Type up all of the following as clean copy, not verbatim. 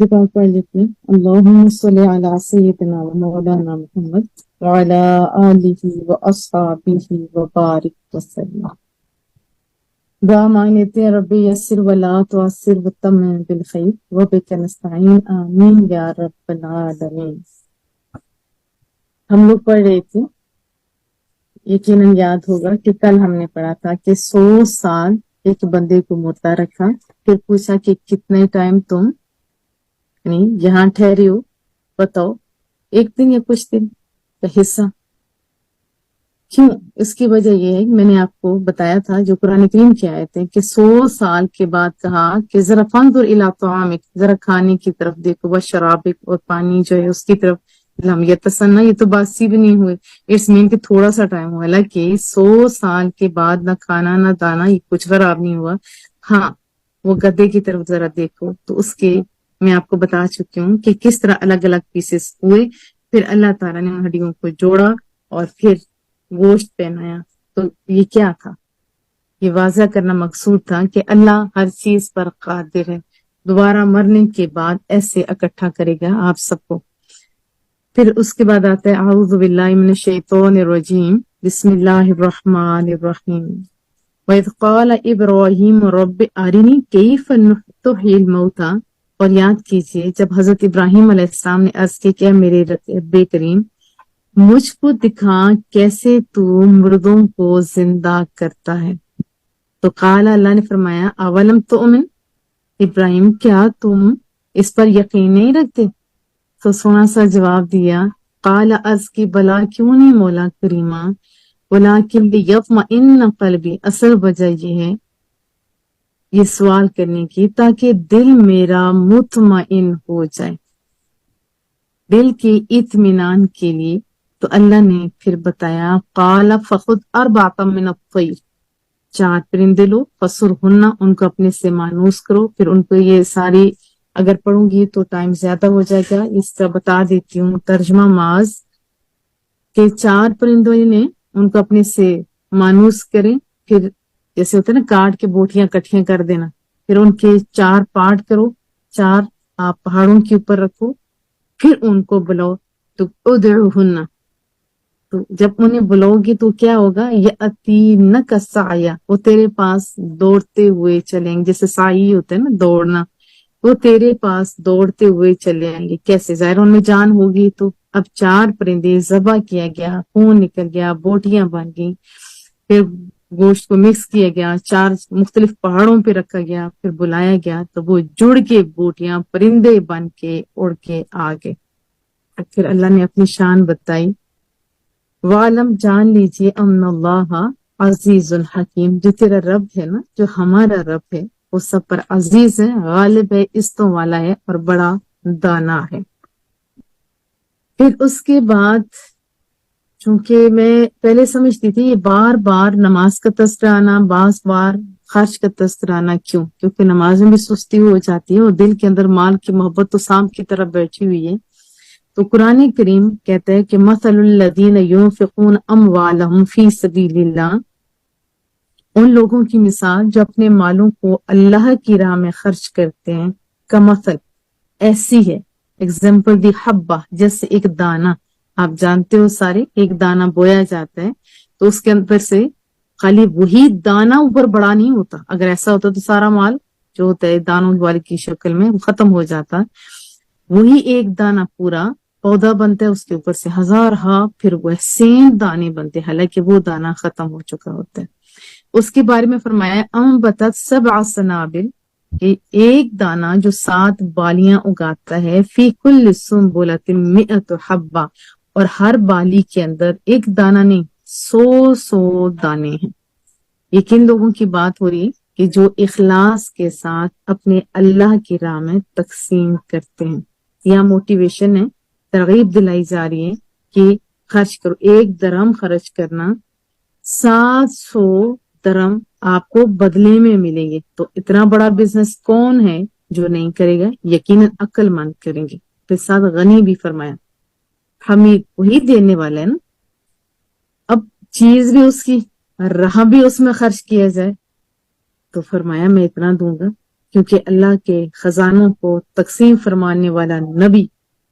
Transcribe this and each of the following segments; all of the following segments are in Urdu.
دعا پڑھ لیتے ہیں۔ اللہم صلی علی سیدنا و مولانا محمد وعلی آلہ و اصحابہ وبارک وسلم۔ دعا مانگ لیتے ہیں، رب یسر ولا تعسر وتمم بالخیر وبک نستعین، آمین یا رب العالمین۔ ہم لوگ پڑھ رہے تھے، یقیناً یاد ہوگا کہ کل ہم نے پڑھا تھا کہ 100 سال ایک بندے کو مردہ رکھا، پھر پوچھا کہ کتنے ٹائم تم یہاں ٹھہرے ہو، بتاؤ، ایک دن یا کچھ دن کا حصہ۔ کیوں؟ اس کی وجہ یہ ہے کہ میں نے آپ کو بتایا تھا جو قرآن کریم کی آیت ہے کہ 100 سال کے بعد کہا کہ ذرا فانظر الی طعامک، ذرا کھانے کی طرف دیکھو، وشرابک، اور پانی جو ہے اس کی طرف، لم یتسنہ، یہ تو باسی بھی نہیں ہوئے، اٹس مین کہ تھوڑا سا ٹائم ہوا، حالانکہ 100 سال کے بعد نہ کھانا نہ دانا، یہ کچھ خراب نہیں ہوا۔ ہاں، وہ گدے کی طرف ذرا دیکھو تو اس کے میں آپ کو بتا چکی ہوں کہ کس طرح الگ الگ پیسز ہوئے، پھر اللہ تعالیٰ نے ان ہڈیوں کو جوڑا اور پھر گوشت پہنایا۔ تو یہ کیا تھا؟ یہ واضح کرنا مقصود تھا کہ اللہ ہر چیز پر قادر ہے، دوبارہ مرنے کے بعد ایسے اکٹھا کرے گا آپ سب کو۔ پھر اس کے بعد آتا ہے اعوذ باللہ من الشیطان الرجیم، بسم اللہ الرحمن الرحیم۔ وَإِذْ قَالَ إِبْرَاهِيمُ رَبِّ أَرِنِي كَيْفَ تُحْيِي الْمَوْتَى، اور یاد کیجئے جب حضرت ابراہیم علیہ السلام نے عرض کی کہ میرے رب کریم مجھ کو دکھا کیسے تو مردوں کو زندہ کرتا ہے۔ تو قال، اللہ نے فرمایا، اولم تؤمن، ابراہیم کیا تم اس پر یقین نہیں رکھتے؟ تو سونا سا جواب دیا، قال، عرض کی بلا کیوں نہیں مولا کریمہ، ولیکن لیطمئن قلبی، اصل وجہ یہ ہے یہ سوال کرنے کی تاکہ دل میرا مطمئن ہو جائے، دل کے اطمینان کے لیے۔ تو اللہ نے پھر بتایا، قال فخذ اربعۃ من الطیر، 4 پرندے لو، فصرہن، ان کو اپنے سے مانوس کرو۔ پھر ان کو یہ ساری اگر پڑھوں گی تو ٹائم زیادہ ہو جائے گا، اس کا بتا دیتی ہوں ترجمہ ماز کہ 4 پرندوں نے ان کو اپنے سے مانوس کریں، پھر جیسے ہوتا ہے نا کاٹ کے بوٹیاں کٹھیاں کر دینا، پھر ان کے 4 پارٹ کرو، 4 آپ پہاڑوں کے اوپر رکھو، پھر ان کو بلاؤ، تو ادعوہن، تو جب انہیں بلاؤ گی تو کیا ہوگا، یاتینک سعیا، وہ تیرے پاس دوڑتے ہوئے چلیں گے، جیسے سعی ہوتا ہے نا دوڑنا، وہ تیرے پاس دوڑتے ہوئے چلے آئیں گے۔ کیسے؟ ظاہر ان میں جان ہوگی۔ تو اب 4 پرندے ذبح کیا گیا، خون نکل گیا، بوٹیاں بن گئی، پھر گوشت کو مکس کیا گیا، 4 مختلف پہاڑوں پہ رکھا گیا، پھر بلایا گیا تو وہ جڑ کے بوٹیاں پرندے بن کے اڑ کے آ گئے۔ پھر اللہ نے اپنی شان بتائی، وَعَلَمْ، جان لیجئے، امن اللہ عزیز الحکیم، جو تیرا رب ہے نا، جو ہمارا رب ہے، وہ سب پر عزیز ہے، غالب ہے، عزتوں والا ہے، اور بڑا دانا ہے۔ پھر اس کے بعد چونکہ میں پہلے سمجھتی تھی یہ بار بار نماز کا تذکرہ آنا، بعض بار خرچ کا تذکرہ آنا، کیوں؟ کیونکہ نماز میں بھی سستی ہو جاتی ہے اور دل کے اندر مال کی محبت تو سانپ کی طرح بیٹھی ہوئی ہے۔ تو قرآن کریم کہتا ہے کہ مثل الذین ينفقون اموالهم فی سبیل اللہ، ان لوگوں کی مثال جو اپنے مالوں کو اللہ کی راہ میں خرچ کرتے ہیں، کا مثل ایسی ہے، ایگزامپل دی حبہ، جیسے ایک دانہ، آپ جانتے ہو سارے، ایک دانہ بویا جاتا ہے تو اس کے اندر سے خالی وہی دانہ اوپر بڑا نہیں ہوتا، اگر ایسا ہوتا تو سارا مال جو ہوتا ہے دانوں والی کی شکل میں وہ ختم ہو جاتا، وہی ایک دانہ پورا پودا بنتا ہے، اس کے اوپر سے ہزارہا پھر وہ سیم دانے بنتے، حالانکہ وہ دانہ ختم ہو چکا ہوتا ہے۔ اس کے بارے میں فرمایا، انبتت 7 سنابل، کہ ایک دانہ جو 7 بالیاں اگاتا ہے، فی کل سنبلۃ 100 حبہ، اور ہر بالی کے اندر ایک دانہ نہیں، 100 دانے ہیں۔ یہ کن لوگوں کی بات ہو رہی ہے کہ جو اخلاص کے ساتھ اپنے اللہ کی راہ میں تقسیم کرتے ہیں۔ یہاں موٹیویشن ہے، ترغیب دلائی جا رہی ہے کہ خرچ کرو، 1 درہم خرچ کرنا 700 درہم آپ کو بدلے میں ملیں گے۔ تو اتنا بڑا بزنس کون ہے جو نہیں کرے گا؟ یقیناً عقل مند کریں گے۔ پھر ساتھ غنی بھی فرمایا، حمید، وہی دینے والا ہے نا۔ اب چیز بھی اس کی، راہ بھی اس میں خرچ کیا جائے، تو فرمایا میں اتنا دوں گا کیونکہ اللہ کے خزانوں کو تقسیم فرمانے والا نبی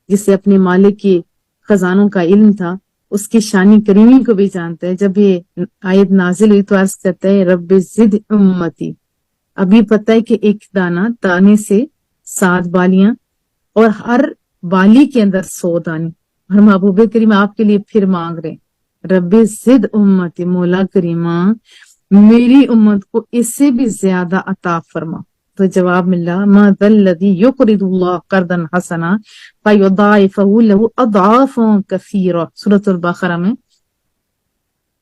جسے اپنے مالک کے خزانوں کا علم تھا، اس کی شانی کریمی کو بھی جانتا ہے. جب یہ آیت نازل ہوئی تو عرض کرتا ہے رب زد امتی. ابھی پتہ ہے کہ ایک دانے سے 7 بالیاں اور ہر بالی کے اندر 100 دانے. اور محبوب کریم آپ کے لیے پھر مانگ رہے رب زد امتی، مولا کریمہ میری امت کو اس سے بھی زیادہ عطا فرما. تو جواب ملا ما ذا الذی یقرض اللہ قرضا حسنا فیضاعفہ لہ اضعافا کثیرہ. سورۃ البقرہ میں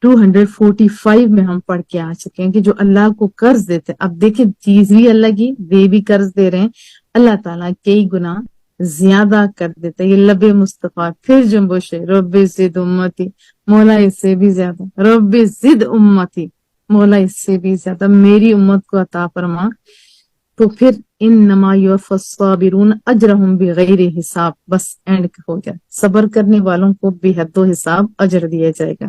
245 میں ہم پڑھ کے آ چکے ہیں کہ جو اللہ کو قرض دیتے. اب دیکھیں چیز بھی اللہ کی، دے بھی قرض دے رہے ہیں، اللہ تعالیٰ کئی گنا زیادہ کر دیتا ہے. یہ لب مصطفیٰ پھر جنبش ہے رب زد امتی، مولا اس سے بھی زیادہ، رب زد امتی، مولا اس سے بھی زیادہ میری امت کو عطا فرما. تو پھر انما یوفی الصابرون اجرہم بغیر حساب. بس اینڈ ہو گیا، صبر کرنے والوں کو بے حد و حساب اجر دیا جائے گا.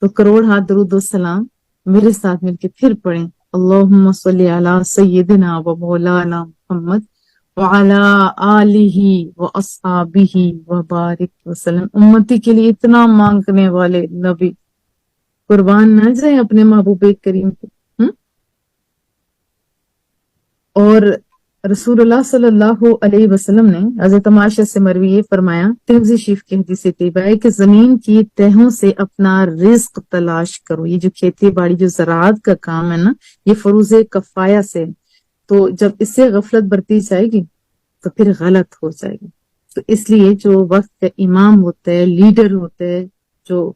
تو کروڑ ہاتھ درود و سلام میرے ساتھ مل کے پھر پڑھیں اللہم صلی علی سیدنا و مولانا محمد وعلی آلہ و اصحابہ و بارک وسلم. امتی کے لیے اتنا مانگنے والے نبی قربان نہ جائے اپنے محبوب کریم کو. اور رسول اللہ صلی اللہ علیہ وسلم نے حضرت عائشہ سے مروی یہ فرمایا، ترمذی شریف کی حدیث طیبہ ہے کہ زمین کی تہوں سے اپنا رزق تلاش کرو. یہ جو کھیتی باڑی جو زراعت کا کام ہے نا، یہ فروض کفایہ سے، تو جب اس سے غفلت برتی جائے گی تو پھر غلط ہو جائے گی. تو اس لیے جو وقت کا امام ہوتا ہے، لیڈر ہوتا ہے، جو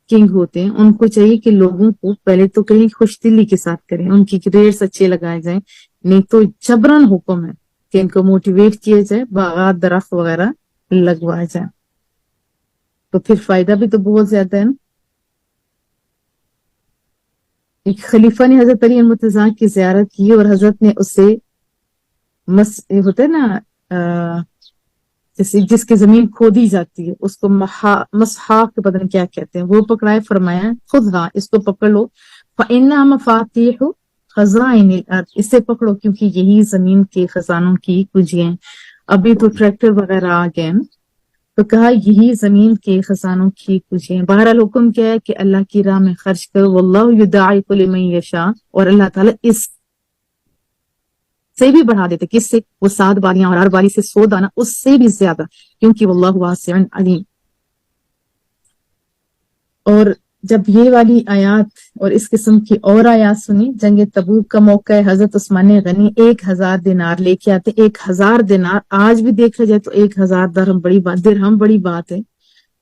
کنگ ہوتے ہیں، ان کو چاہیے کہ لوگوں کو پہلے تو کہیں خوش دلی کے ساتھ کریں، ان کی گریڈس اچھے لگائے جائیں، نہیں تو جبرن حکم ہے کہ ان کو موٹیویٹ کیے جائے، باغات درخت وغیرہ لگوائے جائیں. تو پھر فائدہ بھی تو بہت زیادہ ہے نا. ایک خلیفہ نے حضرت علی المرتضیٰ کی زیارت کی اور حضرت نے اسے ہوتا ہے نا جیسے جس کی زمین کھودی جاتی ہے اس کو مسحاق کے بدن کیا کہتے ہیں، وہ پکڑائے، فرمایا خود ہاں اس کو پکڑ لو فَإِنَّهَا مَفَاتِيحُ خزائن الارض، اس سے پکڑو کیونکہ یہی زمین کے خزانوں کی کنجیاں ہیں. ابھی تو ٹریکٹر وغیرہ آ گئے ہیں تو کہا یہی زمین کے خزانوں کی کنجیاں ہیں. بہرحال حکم کیا ہے کہ اللہ کی راہ میں خرچ کرو، واللہ یضاعف لمن یشاء، اور اللہ تعالیٰ اس سے بھی بڑھا دیتے، کس سے؟ وہ 7 بالیاں اور 8 بالی سے 100 دانہ، اس سے بھی زیادہ، کیونکہ واللہ واسع علیم. اور جب یہ والی آیات اور اس قسم کی اور آیات سنی، جنگ تبوک کا موقع ہے، حضرت عثمان غنی 1000 دینار لے کے آتے. 1000 دینار آج بھی دیکھا جائے تو 1000 درہم بڑی بات ہے.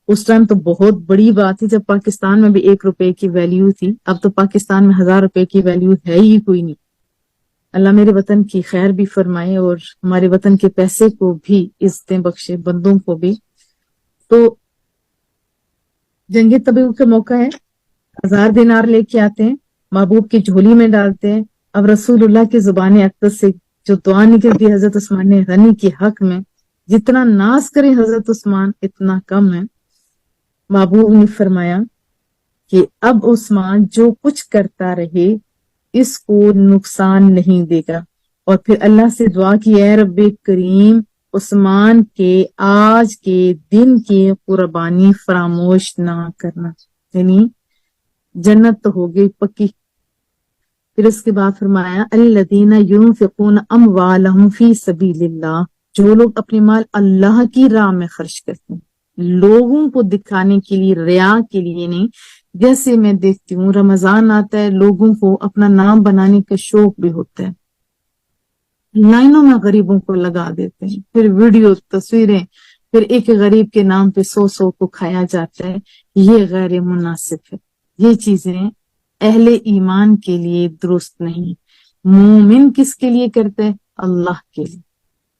اس ٹائم تو بہت بڑی بات تھی جب پاکستان میں بھی 1 روپے کی ویلیو تھی. اب تو پاکستان میں 1000 روپے کی ویلیو ہے ہی کوئی نہیں. اللہ میرے وطن کی خیر بھی فرمائے اور ہمارے وطن کے پیسے کو بھی عزتیں بخشے، بندوں کو بھی. تو جنگ تبوک کا موقع ہے، 1000 دینار لے کے آتے ہیں، محبوب کی جھولی میں ڈالتے ہیں. اب رسول اللہ کی زبان اقدس سے جو دعا نکلتی ہے حضرت عثمان غنی کے حق میں، جتنا ناز کرے حضرت عثمان اتنا کم ہے. محبوب نے فرمایا کہ اب عثمان جو کچھ کرتا رہے اس کو نقصان نہیں دے گا. اور پھر اللہ سے دعا کی اے رب کریم عثمان کے آج کے دن کی قربانی فراموش نہ کرنا. یعنی جنت تو ہو گئی پکی. پھر اس کے بعد فرمایا الذین ينفقون اموالهم فی سبیل اللہ، جو لوگ اپنے مال اللہ کی راہ میں خرچ کرتے ہیں، لوگوں کو دکھانے کے لیے، ریا کے لیے نہیں. جیسے میں دیکھتی ہوں رمضان آتا ہے، لوگوں کو اپنا نام بنانے کا شوق بھی ہوتا ہے، لائنوں میں غریبوں کو لگا دیتے ہیں، پھر ویڈیو تصویریں، پھر ایک غریب کے نام پہ 100 کو کھایا جاتا ہے. یہ غیر مناسب ہے. یہ چیزیں اہل ایمان کے لیے درست نہیں. مومن کس کے لیے کرتے ہیں؟ اللہ کے لیے.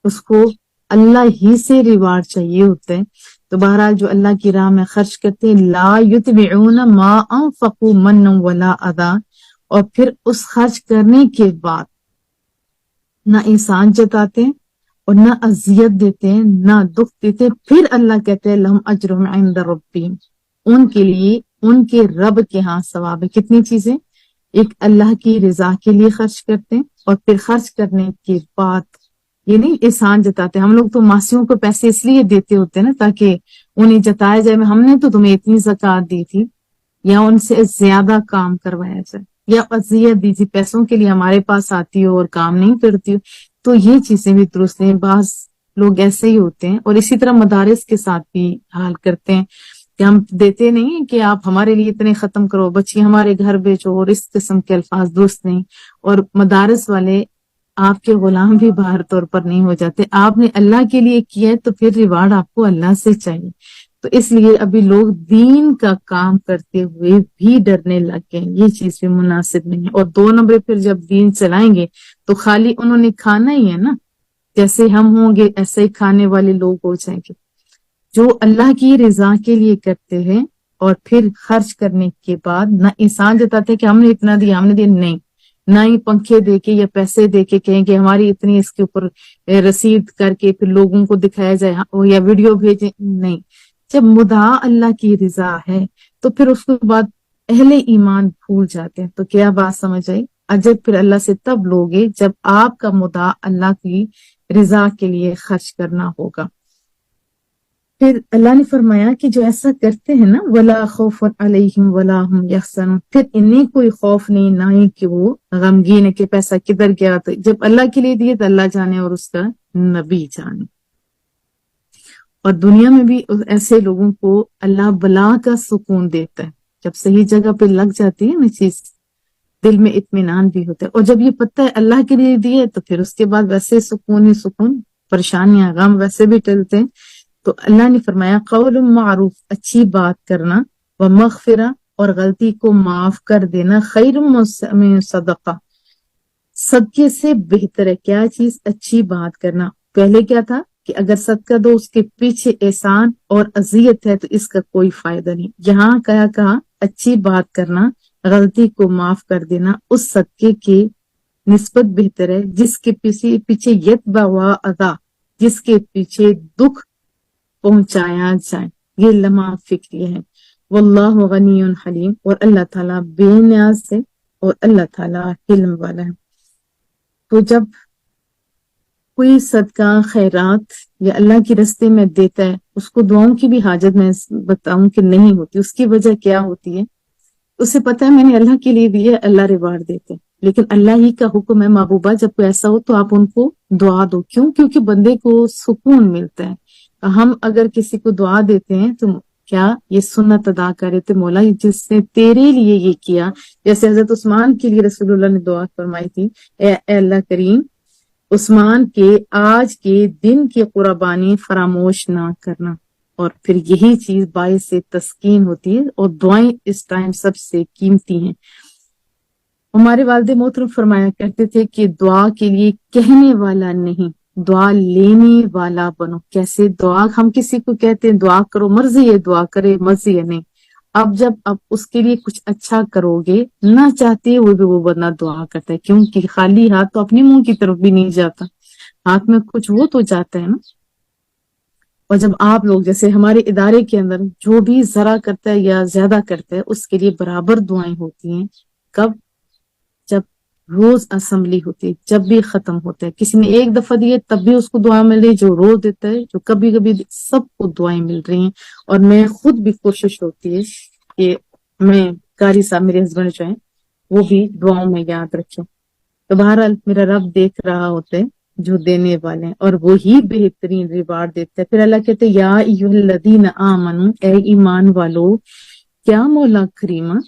اس کو اللہ ہی سے ریوارڈ چاہیے ہوتے ہیں. تو بہرحال جو اللہ کی راہ میں خرچ کرتے ہیں، لا یتبعون ما انفقوا منا ولا اذا، اور پھر اس خرچ کرنے کے بعد نہ احسان جتاتے ہیں اور نہ اذیت دیتے ہیں، نہ دکھ دیتے. پھر اللہ کہتے ہیں لہم اجرہم عند ربہم، ان کے لیے ان کے رب کے ہاں ثواب ہے. کتنی چیزیں؟ ایک اللہ کی رضا کے لیے خرچ کرتے ہیں، اور پھر خرچ کرنے کے بعد یہ نہیں احسان جتاتے. ہم لوگ تو ماسیوں کو پیسے اس لیے دیتے ہوتے ہیں نا تاکہ انہیں جتایا جائے ہم نے تو تمہیں اتنی زکوٰۃ دی تھی، یا ان سے زیادہ کام کروایا جائے، یا اذیت دی تھی پیسوں کے لیے ہمارے پاس آتی ہو اور کام نہیں کرتی ہو. تو یہ چیزیں بھی درست ہیں. بعض لوگ ایسے ہی ہوتے ہیں، اور اسی طرح مدارس کے ساتھ بھی حال کرتے ہیں کہ ہم دیتے نہیں ہیں کہ آپ ہمارے لیے اتنے ختم کرو، بچی ہمارے گھر بیچو، اور اس قسم کے الفاظ درست نہیں. اور مدارس والے آپ کے غلام بھی باہر طور پر نہیں ہو جاتے. آپ نے اللہ کے لیے کیا ہے تو پھر ریوارڈ آپ کو اللہ سے چاہیے. تو اس لیے ابھی لوگ دین کا کام کرتے ہوئے بھی ڈرنے لگ گئے. یہ چیز بھی مناسب نہیں ہے. اور 2 نمبر پھر جب دین چلائیں گے تو خالی انہوں نے کھانا ہی ہے نا، جیسے ہم ہوں گے ایسے ہی کھانے والے لوگ ہو جائیں گے. جو اللہ کی رضا کے لیے کرتے ہیں اور پھر خرچ کرنے کے بعد نہ احسان جتاتے کہ ہم نے اتنا دیا، ہم نے دیا، نہیں. نہ ہی پنکھے دے کے یا پیسے دے کے کہیں کہ ہماری اتنی اس کے اوپر رسید کر کے پھر لوگوں کو دکھایا جائے یا ویڈیو بھیجیں، نہیں. جب مدعا اللہ کی رضا ہے تو پھر اس کے بعد اہل ایمان بھول جاتے ہیں. تو کیا بات سمجھ آئی؟ اجر پھر اللہ سے تب لوگے جب آپ کا مدعا اللہ کی رضا کے لیے خرچ کرنا ہوگا. پھر اللہ نے فرمایا کہ جو ایسا کرتے ہیں نا ولا خوف علیہم ولا ہم یحزنون، پھر انہیں کوئی خوف نہیں، نہ ہی کہ وہ غمگین ہے کہ پیسہ کدھر گیا. تو جب اللہ کے لیے دیے تو اللہ جانے اور اس کا نبی جانے. اور دنیا میں بھی ایسے لوگوں کو اللہ بلا کا سکون دیتا ہے. جب صحیح جگہ پہ لگ جاتی ہے نا چیز، دل میں اطمینان بھی ہوتا ہے. اور جب یہ پتہ ہے اللہ کے لیے دیے تو پھر اس کے بعد ویسے سکون ہی سکون، پریشانیاں غم ویسے بھی ٹلتے ہیں. تو اللہ نے فرمایا قول معروف، اچھی بات کرنا، و مغفرہ، اور غلطی کو معاف کر دینا، خیر من صدقہ، صدقے سے بہتر ہے. کیا چیز؟ اچھی بات کرنا. پہلے کیا تھا کہ اگر صدقہ دو اس کے پیچھے احسان اور اذیت ہے تو اس کا کوئی فائدہ نہیں. یہاں کیا کہا؟ اچھی بات کرنا، غلطی کو معاف کر دینا اس صدقے کی نسبت بہتر ہے جس کے پیچھے یتبع اذا، جس کے پیچھے دکھ پہنچایا جائے. یہ لمحہ فکری ہے. واللہ غنی حلیم، اور اللہ تعالیٰ بے نیاز ہے اور اللہ تعالیٰ حلم والا ہے. تو جب کوئی صدقہ خیرات یا اللہ کے رستے میں دیتا ہے، اس کو دعاؤں کی بھی حاجت میں بتاؤں کہ نہیں ہوتی. اس کی وجہ کیا ہوتی ہے؟ اسے پتا ہے میں نے اللہ کے لیے دیے، اللہ ریوارڈ دیتے. لیکن اللہ ہی کا حکم ہے محبوبہ جب کوئی ایسا ہو تو آپ ان کو دعا دو. کیوں؟ کیونکہ بندے کو سکون ملتا ہے. ہم اگر کسی کو دعا دیتے ہیں تو کیا یہ سنت ادا کرے تھے مولا جس نے تیرے لیے یہ کیا. جیسے حضرت عثمان کے لیے رسول اللہ نے دعا فرمائی تھی، اے اللہ کریم عثمان کے آج کے دن کی قربانی فراموش نہ کرنا. اور پھر یہی چیز باعث سے تسکین ہوتی ہے، اور دعائیں اس ٹائم سب سے قیمتی ہیں. ہمارے والد محترم فرمایا کرتے تھے کہ دعا کے لیے کہنے والا نہیں، دعا لینے والا بنو. کیسے؟ دعا ہم کسی کو کہتے ہیں دعا کرو، مرضی ہے دعا کرے، مرضی ہے نہیں. اب جب اب اس کے لیے کچھ اچھا کرو گے نہ چاہتے ہوئے بھی وہ بندہ دعا کرتا ہے، کیونکہ خالی ہاتھ تو اپنے منہ کی طرف بھی نہیں جاتا، ہاتھ میں کچھ وہ تو جاتا ہے نا. اور جب آپ لوگ جیسے ہمارے ادارے کے اندر جو بھی ذرا کرتا ہے یا زیادہ کرتا ہے اس کے لیے برابر دعائیں ہوتی ہیں. کب؟ جب روز اسمبلی ہوتی ہے، جب بھی ختم ہوتا ہے. کسی نے ایک دفعہ دیے تب بھی اس کو دعا مل رہی، جو روز دیتا ہے، جو کبھی کبھی سب کو دعائیں مل رہی ہیں. اور میں خود بھی کوشش ہوتی ہے کہ میں قاری صاحب میرے ہسبینڈ جو ہیں وہ بھی دعاؤں میں یاد رکھیں. تو بہرحال میرا رب دیکھ رہا ہوتا ہے جو دینے والے ہیں، اور وہی بہترین ریوارڈ دیتا ہے. پھر اللہ کہتے ہیں یا ایھا الذین آمنوا، اے ایمان والو، کیا مولا کریمہ،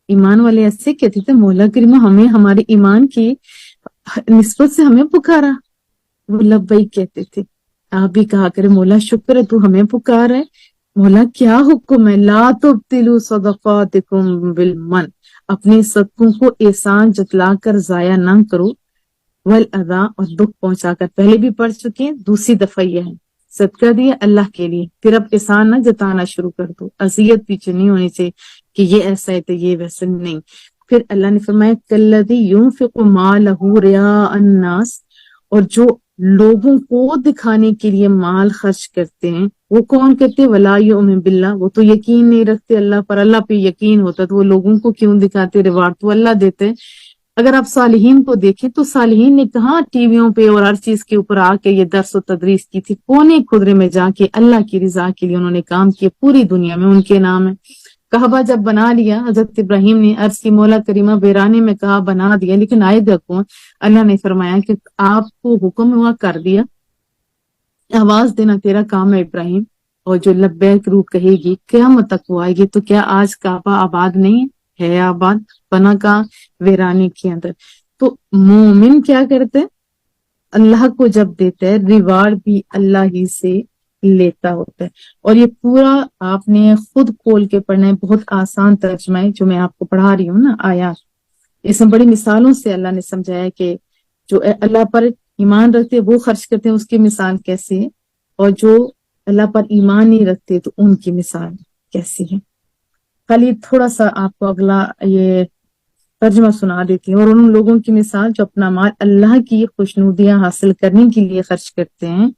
ایمان والے ایسے کہتے تھے مولا کریمہ ہمیں ہمارے ایمان کی نسبت سے ہمیں پکارا. وہ لبیک کہتے تھے. آپ بھی کہا کرے مولا شکر ہے تو ہمیں پکار ہے. مولا کیا حکم ہے؟ لا تبطلوا صدقاتکم بالمن، اپنے صدقوں کو احسان جتلا کر ضائع نہ کرو، والاذا، اور دکھ پہنچا کر. پہلے بھی پڑھ چکے ہیں، دوسری دفعہ یہ ہے. صدقہ دیا اللہ کے لیے، پھر اب احسان نہ جتانا شروع کر دو. اذیت پیچھے نہیں ہونی چاہیے کہ یہ ایسا ہے تو یہ ویسا نہیں. پھر اللہ نے فرمایا کالذی ينفق مالہ رئاء الناس، اور جو لوگوں کو دکھانے کے لیے مال خرچ کرتے ہیں، وہ کون کہتے ولا یؤمن باللہ، وہ تو یقین نہیں رکھتے اللہ پر، اللہ پہ یقین ہوتا تو وہ لوگوں کو کیوں دکھاتے، ریوارڈ تو اللہ دیتے۔ اگر آپ صالحین کو دیکھیں تو صالحین نے کہاں ٹی ویوں پہ اور ہر چیز کے اوپر آ کے یہ درس و تدریس کی تھی، کونے خدرے میں جا کے اللہ کی رضا کے لیے انہوں نے کام کیے، پوری دنیا میں ان کے نام ہے۔ کعبہ جب بنا لیا حضرت ابراہیم نے، عرض کی مولا کریمہ بیرانے میں کہا بنا دیا، لیکن آئے گا کون؟ اللہ نے فرمایا کہ آپ کو حکم ہوا کر دیا، آواز دینا تیرا کام ہے ابراہیم، اور جو لبیک روح کہے گی قیامت تک وہ آئے گی۔ تو کیا آج کعبہ آباد نہیں ہے آباد، بنا کا ویرانے کے اندر۔ تو مومن کیا کرتے، اللہ کو جب دیتا ہے ریوارڈ بھی اللہ ہی سے لیتا ہوتا ہے۔ اور یہ پورا آپ نے خود کھول کے پڑھنا ہے، بہت آسان ترجمہ ہے جو میں آپ کو پڑھا رہی ہوں نا آیات، اس میں بڑی مثالوں سے اللہ نے سمجھایا کہ جو اللہ پر ایمان رکھتے وہ خرچ کرتے ہیں اس کی مثال کیسی ہے، اور جو اللہ پر ایمان نہیں رکھتے تو ان کی مثال کیسی ہے۔ خالی تھوڑا سا آپ کو اگلا یہ ترجمہ سنا دیتی ہوں۔ اور ان لوگوں کی مثال جو اپنا مال اللہ کی خوشنودیاں حاصل کرنے کے لیے خرچ کرتے ہیں،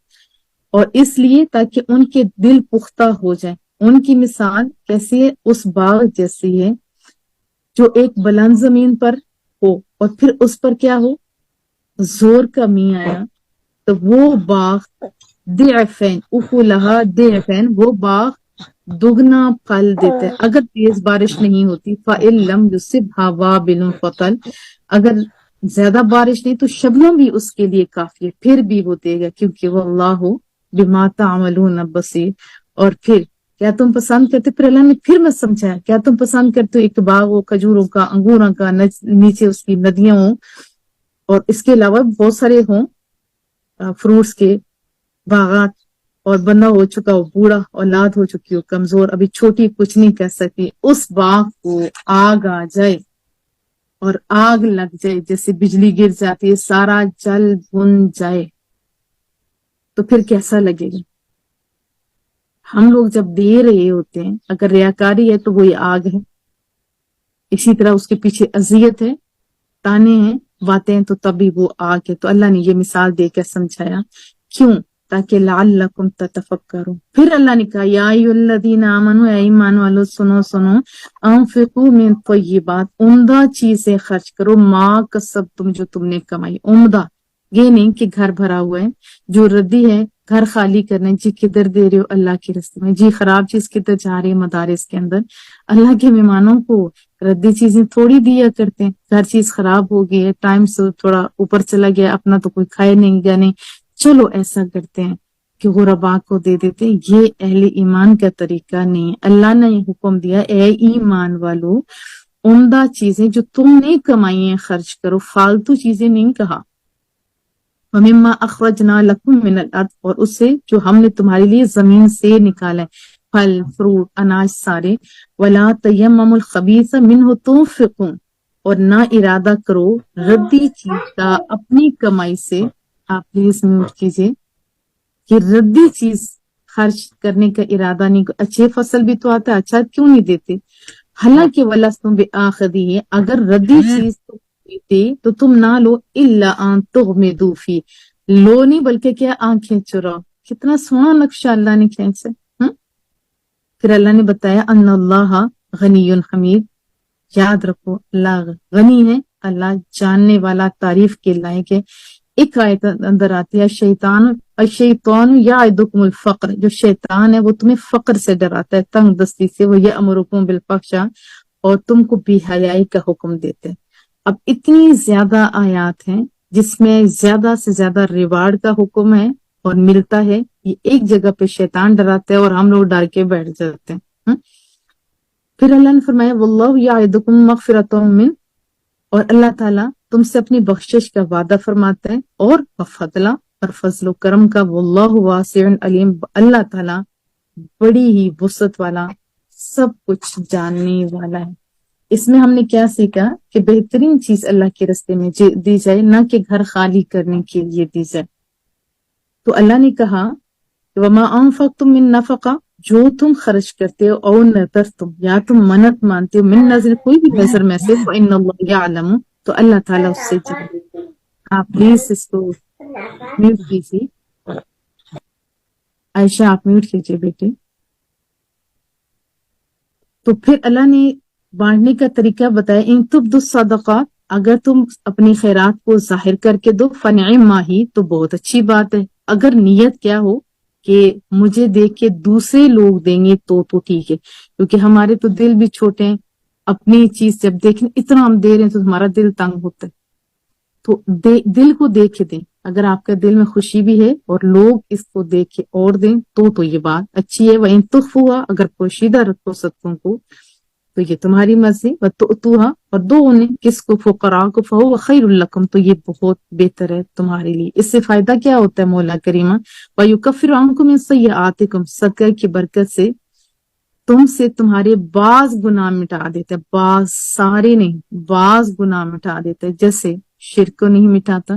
اور اس لیے تاکہ ان کے دل پختہ ہو جائیں، ان کی مثال کیسی ہے، اس باغ جیسی ہے جو ایک بلند زمین پر ہو، اور پھر اس پر کیا ہو، زور کا می آیا تو وہ باغ ضعفین اکلھا ضعفین، وہ باغ دگنا پھل دیتا ہے اگر تیز بارش نہیں ہوتی۔ فإن لم يصبها وابل فطل، اگر زیادہ بارش نہیں تو شبنم بھی اس کے لیے کافی ہے، پھر بھی وہ دے گا، کیونکہ وہ اللہ بما تعملون بصیر۔ اور پھر کیا تم پسند کرتے، پھر اللہ نے پھر میں سمجھایا، کیا تم پسند کرتے ہو ایک باغ ہو کھجوروں کا، انگوروں کا، نیچے اس کی ندیاں ہوں، اور اس کے علاوہ بہت سارے ہوں فروٹس کے باغات، اور بندہ ہو چکا ہو بوڑھا، اولاد ہو چکی ہو کمزور، ابھی چھوٹی کچھ نہیں کر سکتی، اس باغ کو آگ آ جائے اور آگ لگ جائے، جیسے بجلی گر جاتی ہے، سارا جل بن جائے، تو پھر کیسا لگے گا؟ ہم لوگ جب دے رہے ہوتے ہیں، اگر ریاکاری ہے تو وہی آگ ہے، اسی طرح اس کے پیچھے اذیت ہے، تانے ہیں، باتیں ہیں، تو تبھی وہ آگ ہے۔ تو اللہ نے یہ مثال دے کر سمجھایا، کیوں؟ تاکہ لعلکم تتفکرون۔ پھر اللہ نے کہا یا ایھا الذین آمنوا، اے ایمان والو سنو سنو، انفقوا من طیبات، عمدہ چیزیں خرچ کرو، ما کسبتم، جو تم نے کمائی، عمدہ، یہ نہیں کہ گھر بھرا ہوا ہے، جو ردی ہے گھر خالی کرنے، جی کدھر دے رہے ہو اللہ کے راستے میں، جی خراب چیز کدھر جا رہی ہے مدارس کے اندر، اللہ کے مہمانوں کو ردی چیزیں تھوڑی دیا کرتے ہیں، ہر چیز خراب ہو گئی ہے، ٹائم سے تھوڑا اوپر چلا گیا، اپنا تو کوئی کھائے نہیں گیا نہیں، چلو ایسا کرتے ہیں کہ غرباء کو دے دیتے۔ یہ اہل ایمان کا طریقہ نہیں ہے۔ اللہ نے یہ حکم دیا اے ایمان والو، عمدہ چیزیں جو تم نے کمائی ہیں خرچ کرو، فالتو چیزیں نہیں کہا۔ وَمِمَّا أَخْرَجْنَا لَكُم مِّنَ الْأَرْضِ، اور اس سے جو ہم نے تمہارے لیے زمین سے نکالا ہے، پھل فروٹ اناج سارے، وَلَا تَيَمَّمُوا الْخَبِيثَ مِنْهُ تُنْفِقُونَ، اور نہ ارادہ کرو ردی چیز کا اپنی کمائی سے۔ آپ پلیز میوٹ کیجئے کہ ردی چیز خرچ کرنے کا ارادہ نہیں، اچھے فصل بھی تو آتا ہے، اچھا کیوں نہیں دیتے؟ حالانکہ وَلَسْتُم بِآخِذِهِ، اگر ردی چیز تو دیتے تو تم نہ لو، الا ان تغمضوا فیہ، لو نہیں بلکہ کیا، آنکھیں چراؤ۔ کتنا سونا نقشہ اللہ نے کھینچا ہے۔ پھر اللہ نے بتایا ان اللہ غنی حمید، یاد رکھو اللہ غنی ہے، اللہ جاننے والا، تعریف کے لائق ہے۔ ایک آیت اندر آتی ہے الشیطان یعدکم الفقر، جو شیطان ہے وہ تمہیں فقر سے ڈراتا ہے، تنگ دستی سے، وہ یأمرکم بالفحشاء، اور تم کو بے حیائی کا حکم دیتے ہیں۔ اب اتنی زیادہ آیات ہیں جس میں زیادہ سے زیادہ ریوارڈ کا حکم ہے اور ملتا ہے، یہ ایک جگہ پہ شیطان ڈراتا ہے اور ہم لوگ ڈر کے بیٹھ جاتے ہیں۔ پھر اللہ نے فرمایا واللہ یعدکم مغفرۃ من، اور اللہ تعالیٰ تم سے اپنی بخشش کا وعدہ فرماتا ہے، اور فضلہ، اور فضل و کرم کا، واللہ واسع علیم، اللہ تعالیٰ بڑی ہی وسعت والا، سب کچھ جاننے والا ہے۔ اس میں ہم نے کیا سیکھا کہ بہترین چیز اللہ کے راستے میں دی جائے، نہ کہ گھر خالی کرنے کے لیے دی جائے۔ تو اللہ نے کہا وما انفقتم من نفقہ، جو تم خرچ کرتے ہو، او نذرتم، یا تم منت مانتے ہو، من نظر، کوئی بھی نظر میں سے، فإن اللہ یعلم، تو اللہ تعالیٰ اس سے جانتے۔ آپ پلیز اس کو میوٹ کیجیے۔ عائشہ آپ میوٹ کیجیے بیٹے. تو پھر اللہ نے بانٹنے کا طریقہ بتایا, ان تبدوا الصدقات, اگر تم اپنی خیرات کو ظاہر کر کے دو فنعم ما ہی, تو بہت اچھی بات ہے. اگر نیت کیا ہو کہ مجھے دیکھ کے دوسرے لوگ دیں گے تو ٹھیک ہے, کیونکہ ہمارے تو دل بھی چھوٹے ہیں. اپنی چیز جب دیکھیں اتنا ہم دے رہے ہیں تو ہمارا دل تنگ ہوتا ہے. تو دل کو دیکھ دیں, اگر آپ کے دل میں خوشی بھی ہے اور لوگ اس کو دیکھ کے اور دیں تو یہ بات اچھی ہے. وَإِن تُخْفُوهَا, اگر پوشیدہ رکھو صدقوں کو تو یہ تمہاری مرضی. وَتُؤْتُوهَا, اور دو انہیں کس کو, فقراء کو, فَهُوَ خَيْرٌ لَكُمْ, تو یہ بہت بہتر ہے تمہارے لیے. اس سے فائدہ کیا ہوتا ہے مولا کریمہ, وَيُكَفِّرُ عَنْكُم مِّن سَيِّئَاتِكُمْ, صدقہ کی برکت سے تم سے تمہارے بعض گناہ مٹا دیتے ہیں, بعض, سارے نہیں, بعض گناہ مٹا دیتے ہیں. جیسے شرک کو نہیں مٹاتا,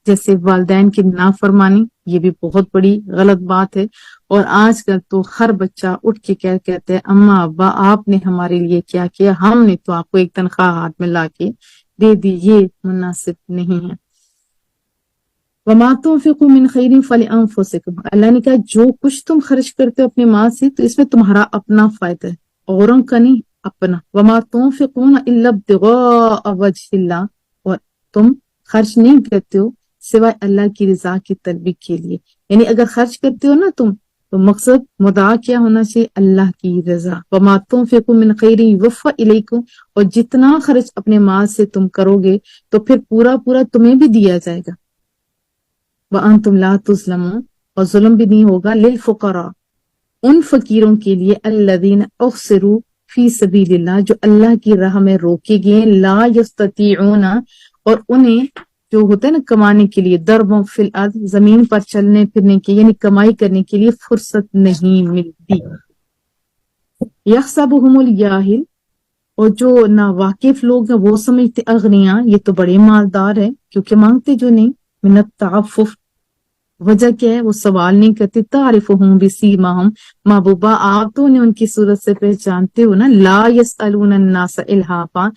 جیسے والدین کی نافرمانی, یہ بھی بہت بڑی غلط بات ہے. اور آج کل تو ہر بچہ اٹھ کے کیا کہتے ہیں, اماں ابا آپ نے ہمارے لیے کیا کیا, ہم نے تو آپ کو ایک تنخواہ ہاتھ میں لا کے دے دی, یہ مناسب نہیں ہے. وَمَا تُنْفِقُوا مِنْ خَيْرٍ فَلِأَنفُسِكُمْ, اللہ نے کہا جو کچھ تم خرچ کرتے ہو اپنے مال سے تو اس میں تمہارا اپنا فائدہ ہے, اوروں کا نہیں, اپنا. وَمَا تُنْفِقُونَ إِلَّا ابْتِغَاءَ وَجْهِ اللَّهِ, اور تم خرچ نہیں کرتے ہو سوائے اللہ کی رضا کی طلبی کے لیے. یعنی اگر خرچ کرتے ہو نا تم, تو مقصد مدعا کیا ہونا چاہیے, اللہ کی رضا. وَمَا تُنْفِقُوا مِنْ خَيْرٍ يُوَفَّ إِلَيْكُمْ, اور جتنا خرچ اپنے مال سے تم کرو گے تو پھر پورا پورا تمہیں بھی دیا جائے گا. وَأَنْتُمْ لَا تُظْلَمُونَ, اور ظلم بھی نہیں ہوگا. لِلْفُقَرَاء, ان فقیروں کے لیے, الذین احصروا فی سبیل اللہ, جو اللہ کی راہ میں روکے گئے, لا یستطیعون, اور انہیں جو ہوتا ہے نا کمانے کے لیے, دربوں فی الارض, زمین پر چلنے پھرنے کے, یعنی کمائی کرنے کے لیے فرصت نہیں ملتی. یحسبہم الجاہل, اور جو ناواقف لوگ ہیں وہ سمجھتے اغنیاء, یہ تو بڑے مالدار ہیں کیونکہ مانگتے جو نہیں. من التعفف, وجہ کیا ہے, وہ سوال نہیں کرتے. تعرفہم بسیماہم, محبوبہ آپ تو انہیں ان کی صورت سے پہچانتے ہو نا. لا یسألون الناس الحافا,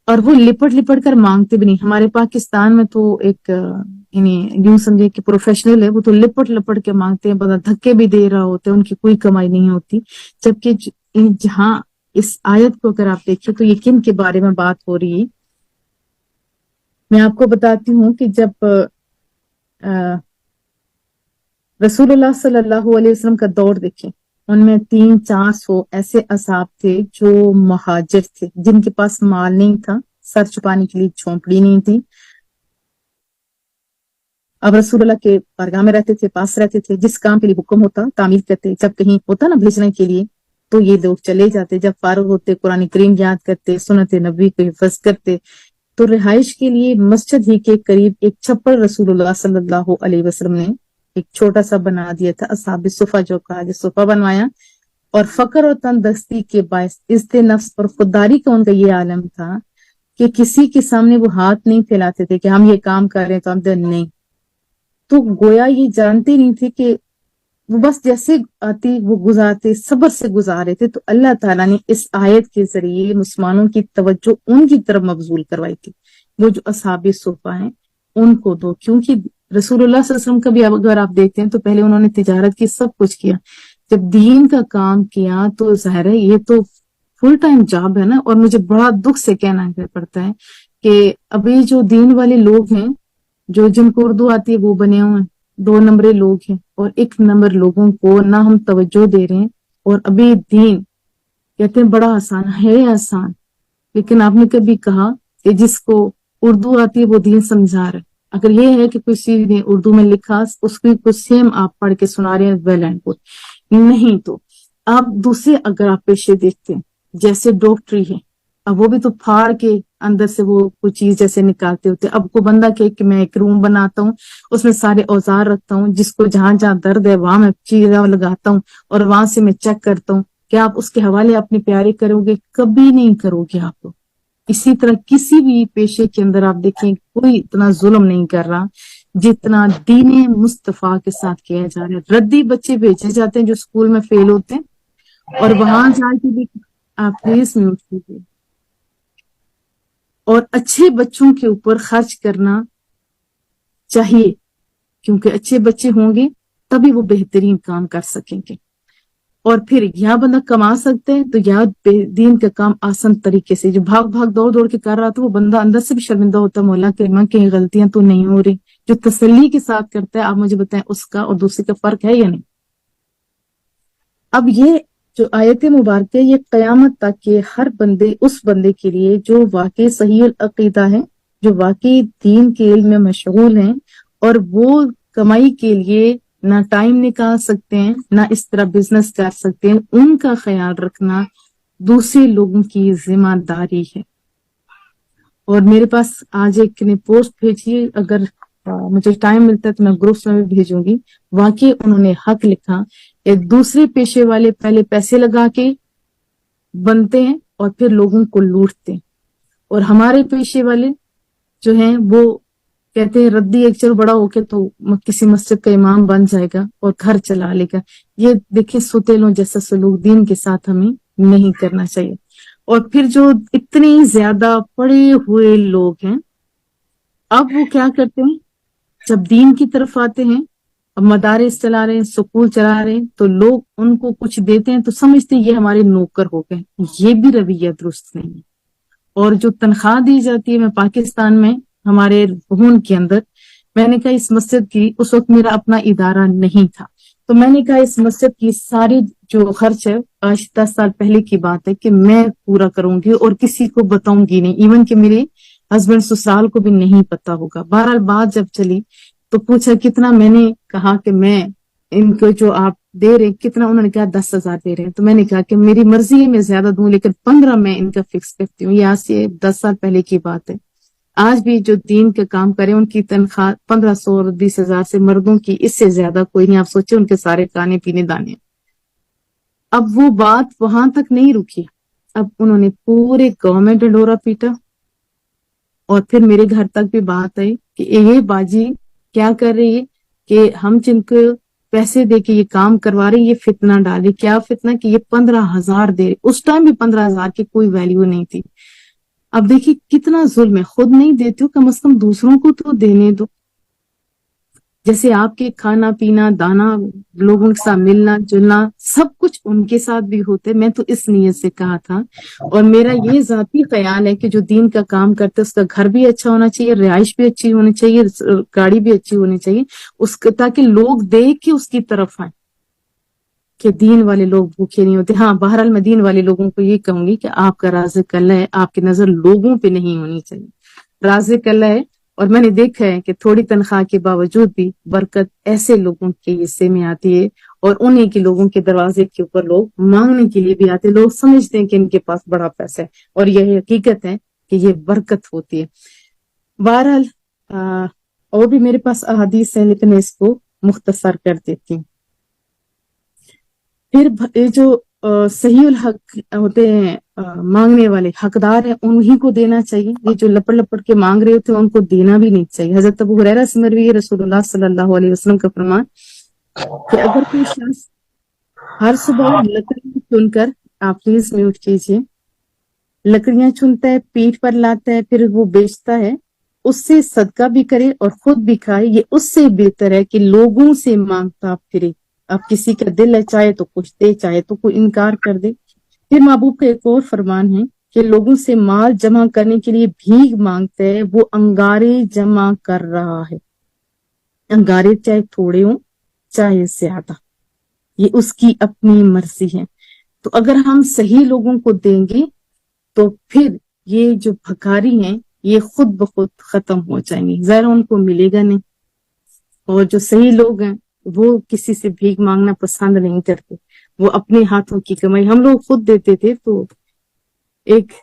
اور وہ لپٹ لپٹ کر مانگتے بھی نہیں. ہمارے پاکستان میں تو ایک یعنی یوں سمجھے کہ پروفیشنل ہے, وہ تو لپٹ لپٹ کے مانگتے ہیں, بڑا دھکے بھی دے رہا ہوتے ہیں, ان کی کوئی کمائی نہیں ہوتی. جبکہ جہاں اس آیت کو اگر آپ دیکھیں تو یہ کن کے بارے میں بات ہو رہی ہے, میں آپ کو بتاتی ہوں کہ جب رسول اللہ صلی اللہ علیہ وسلم کا دور دیکھیں, ان میں 300-400 ایسے اصحاب تھے جو مہاجر تھے, جن کے پاس مال نہیں تھا, سر چھپانے کے لیے جھونپڑی نہیں تھی. اب رسول اللہ کے بارگاہ میں رہتے تھے, پاس رہتے تھے, جس کام کے لیے حکم ہوتا تعمیر کرتے. جب کہیں ہوتا نا بھیجنے کے لیے تو یہ لوگ چلے جاتے, جب فارغ ہوتے قرآن کریم یاد کرتے, سنت نبوی کو حفظ کرتے. تو رہائش کے لیے مسجد ہی کے قریب ایک چھپر رسول اللہ صلی اللہ علیہ وسلم نے ایک چھوٹا سا بنا دیا تھا, اصحاب صفہ جو کہا, جو صفہ بنوایا. اور فقر اور تندرستی کے باعث عزت نفس اور خودداری کا ان کا یہ عالم تھا کہ کسی کے سامنے وہ ہاتھ نہیں پھیلاتے تھے کہ ہم یہ کام کر رہے ہیں تو ہم نہیں. تو گویا یہ جانتے نہیں تھے کہ وہ بس جیسے آتی وہ گزارتے, صبر سے گزارے تھے. تو اللہ تعالیٰ نے اس آیت کے ذریعے مسلمانوں کی توجہ ان کی طرف مبذول کروائی تھی. وہ جو اصحاب صفہ ہیں ان کو دو, کیونکہ رسول اللہ صلی اللہ علیہ وسلم کا بھی اگر آپ دیکھتے ہیں تو پہلے انہوں نے تجارت کی, سب کچھ کیا. جب دین کا کام کیا تو ظاہر ہے یہ تو فل ٹائم جاب ہے نا. اور مجھے بڑا دکھ سے کہنا پڑتا ہے کہ ابھی جو دین والے لوگ ہیں, جو جن کو اردو آتی ہے وہ بنے ہوئے ہیں, 2 نمبرے لوگ ہیں, اور 1 نمبر لوگوں کو نہ ہم توجہ دے رہے ہیں. اور ابھی دین کہتے ہیں بڑا آسان ہے, آسان, لیکن آپ نے کبھی کہا کہ جس کو اردو آتی ہے وہ دین سمجھا رہا ہے. اگر یہ ہے کہ کسی نے اردو میں لکھا اس کی کچھ سیم آپ پڑھ کے سنا رہے ہیں ویل اینڈ گڈ, نہیں تو آپ دوسرے اگر آپ پیشے دیکھتے ہیں جیسے ڈاکٹری ہے, اب وہ بھی تو پھاڑ کے اندر سے وہ کوئی چیز جیسے نکالتے ہوتے. اب کو بندہ کہ میں ایک روم بناتا ہوں, اس میں سارے اوزار رکھتا ہوں, جس کو جہاں جہاں درد ہے وہاں میں چیزیں لگاتا ہوں, اور وہاں سے میں چیک کرتا ہوں. کیا آپ اس کے حوالے اپنے پیارے کرو گے؟ کبھی نہیں کرو گے آپ لوگ. اسی طرح کسی بھی پیشے کے اندر آپ دیکھیں کوئی اتنا ظلم نہیں کر رہا جتنا دین مصطفیٰ کے ساتھ کیا جا رہا ہے. ردی بچے بھیجے جاتے ہیں جو اسکول میں فیل ہوتے ہیں, اور وہاں جا کے بھی آپ پلیز میوٹ کیجیے. اور اچھے بچوں کے اوپر خرچ کرنا چاہیے, کیونکہ اچھے بچے ہوں گے تبھی وہ بہترین کام کر سکیں گے. اور پھر یہاں بندہ کما سکتے ہیں تو یہاں دین کا کام آسان طریقے سے، جو بھاگ بھاگ دوڑ دوڑ کے کر رہا تھا وہ بندہ اندر سے بھی شرمندہ ہوتا، مولا کریمہ کہیں غلطیاں تو نہیں ہو رہی. جو تسلی کے ساتھ کرتا ہے، آپ مجھے بتائیں اس کا اور دوسرے کا فرق ہے یا نہیں؟ اب یہ جو آیت مبارکہ یہ قیامت تک کے ہر بندے، اس بندے کے لیے جو واقعی صحیح العقیدہ ہے، جو واقعی دین کے علم میں مشغول ہیں، اور وہ کمائی کے لیے نہ ٹائم نکال سکتے ہیں، نہ اس طرح بزنس کر سکتے ہیں، ان کا خیال رکھنا دوسرے لوگوں کی ذمہ داری ہے. اور میرے پاس آج ایک نے پوسٹ بھیجی، اگر مجھے ٹائم ملتا ہے تو میں گروپس میں بھی بھیجوں گی. واقعی انہوں نے حق لکھا. ایک دوسرے پیشے والے پہلے پیسے لگا کے بنتے ہیں اور پھر لوگوں کو لوٹتے ہیں، اور ہمارے پیشے والے جو ہیں وہ کہتے ہیں ردی ایک چل بڑا ہو کے تو کسی مسجد کا امام بن جائے گا اور گھر چلا لے گا. یہ دیکھیں ستیلوں جیسا سلوک دین کے ساتھ ہمیں نہیں کرنا چاہیے. اور پھر جو اتنی زیادہ پڑھے ہوئے لوگ ہیں، اب وہ کیا کرتے ہیں، جب دین کی طرف آتے ہیں، اب مدارس چلا رہے ہیں، سکول چلا رہے ہیں، تو لوگ ان کو کچھ دیتے ہیں تو سمجھتے ہیں یہ ہمارے نوکر ہو گئے. یہ بھی رویہ درست نہیں ہے. اور جو تنخواہ دی جاتی ہے، میں پاکستان میں ہمارے رہون کے اندر، میں نے کہا اس مسجد کی، اس وقت میرا اپنا ادارہ نہیں تھا، تو میں نے کہا اس مسجد کی ساری جو خرچ ہے، آج 10 سال پہلے کی بات ہے، کہ میں پورا کروں گی اور کسی کو بتاؤں گی نہیں، ایون کہ میرے ہسبینڈ سسرال کو بھی نہیں پتا ہوگا. بہرحال بات جب چلی تو پوچھا کتنا، میں نے کہا کہ میں ان کو جو آپ دے رہے کتنا، انہوں نے کہا 10,000 دے رہے ہیں. تو میں نے کہا کہ میری مرضی ہے میں زیادہ دوں، لیکن 15 میں ان کا فکس کرتی ہوں. یہ آج سے 10 سال پہلے کی بات ہے. آج بھی جو دین کا کام کرے ان کی تنخواہ 1,500 اور 20,000 سے، مردوں کی اس سے زیادہ کوئی نہیں. آپ سوچے ان کے سارے کھانے پینے دانے. اب وہ بات وہاں تک نہیں رکی، اب انہوں نے پورے گاؤں میں ڈنڈورا پیٹا، اور پھر میرے گھر تک بھی بات آئی کہ یہ باجی کیا کر رہی ہے، کہ ہم جن کو پیسے دے کے یہ کام کروا رہے یہ فتنہ ڈالے. کیا فتنہ؟ کہ یہ 15,000 دے رہے. اس ٹائم بھی 15,000 کی کوئی ویلیو نہیں تھی. اب دیکھیے کتنا ظلم ہے. خود نہیں دیتے ہو، کم از کم دوسروں کو تو دینے دو. جیسے آپ کے کھانا پینا دانا، لوگوں کے ساتھ ملنا جلنا، سب کچھ ان کے ساتھ بھی ہوتے. میں تو اس نیت سے کہا تھا، اور میرا یہ ذاتی خیال ہے کہ جو دین کا کام کرتے اس کا گھر بھی اچھا ہونا چاہیے، رہائش بھی اچھی ہونی چاہیے، گاڑی بھی اچھی ہونی چاہیے اس کا، تاکہ لوگ دیکھ کے اس کی طرف آئیں کہ دین والے لوگ بھوکے نہیں ہوتے. ہاں بہرحال میں دین والے لوگوں کو یہ کہوں گی کہ آپ کا رازق اللہ ہے، آپ کی نظر لوگوں پہ نہیں ہونی چاہیے. رازق اللہ ہے، اور میں نے دیکھا ہے کہ تھوڑی تنخواہ کے باوجود بھی برکت ایسے لوگوں کے حصے میں آتی ہے، اور انہیں کے لوگوں کے دروازے کے اوپر لوگ مانگنے کے لیے بھی آتے. لوگ سمجھتے ہیں کہ ان کے پاس بڑا پیسہ ہے، اور یہ حقیقت ہے کہ یہ برکت ہوتی ہے. بہرحال اور بھی میرے پاس احادیث ہیں، لیکن اس کو مختصر کر دیتی ہوں. پھر یہ جو صحیح الحق ہوتے ہیں، مانگنے والے حقدار ہیں، انہی کو دینا چاہیے. یہ جو لپڑ لپڑ کے مانگ رہے ہوتے ہیں ان کو دینا بھی نہیں چاہیے. حضرت ابو ہریرہ سے مروی ہے، رسول اللہ صلی اللہ علیہ وسلم کا فرمان کہ اگر کوئی شخص ہر صبح لکڑی چن کر، آپ پلیز میوٹ کیجیے، لکڑیاں چنتا ہے، پیٹھ پر لاتا ہے، پھر وہ بیچتا ہے، اس سے صدقہ بھی کرے اور خود بھی کھائے، یہ اس سے بہتر ہے کہ لوگوں سے مانگتا پھرے. اب کسی کا دل ہے، چاہے تو کچھ دے، چاہے تو کوئی انکار کر دے. پھر محبوب کا ایک اور فرمان ہے کہ لوگوں سے مال جمع کرنے کے لیے بھیک مانگتا ہے، وہ انگارے جمع کر رہا ہے. انگارے چاہے تھوڑے ہوں چاہے زیادہ، یہ اس کی اپنی مرضی ہے. تو اگر ہم صحیح لوگوں کو دیں گے تو پھر یہ جو بھکاری ہیں یہ خود بخود ختم ہو جائیں گے. ظاہر ان کو ملے گا نہیں، اور جو صحیح لوگ ہیں وہ کسی سے بھیک مانگنا پسند نہیں کرتے، وہ اپنے ہاتھوں کی کمائی. ہم لوگ خود دیتے تھے، تو ایک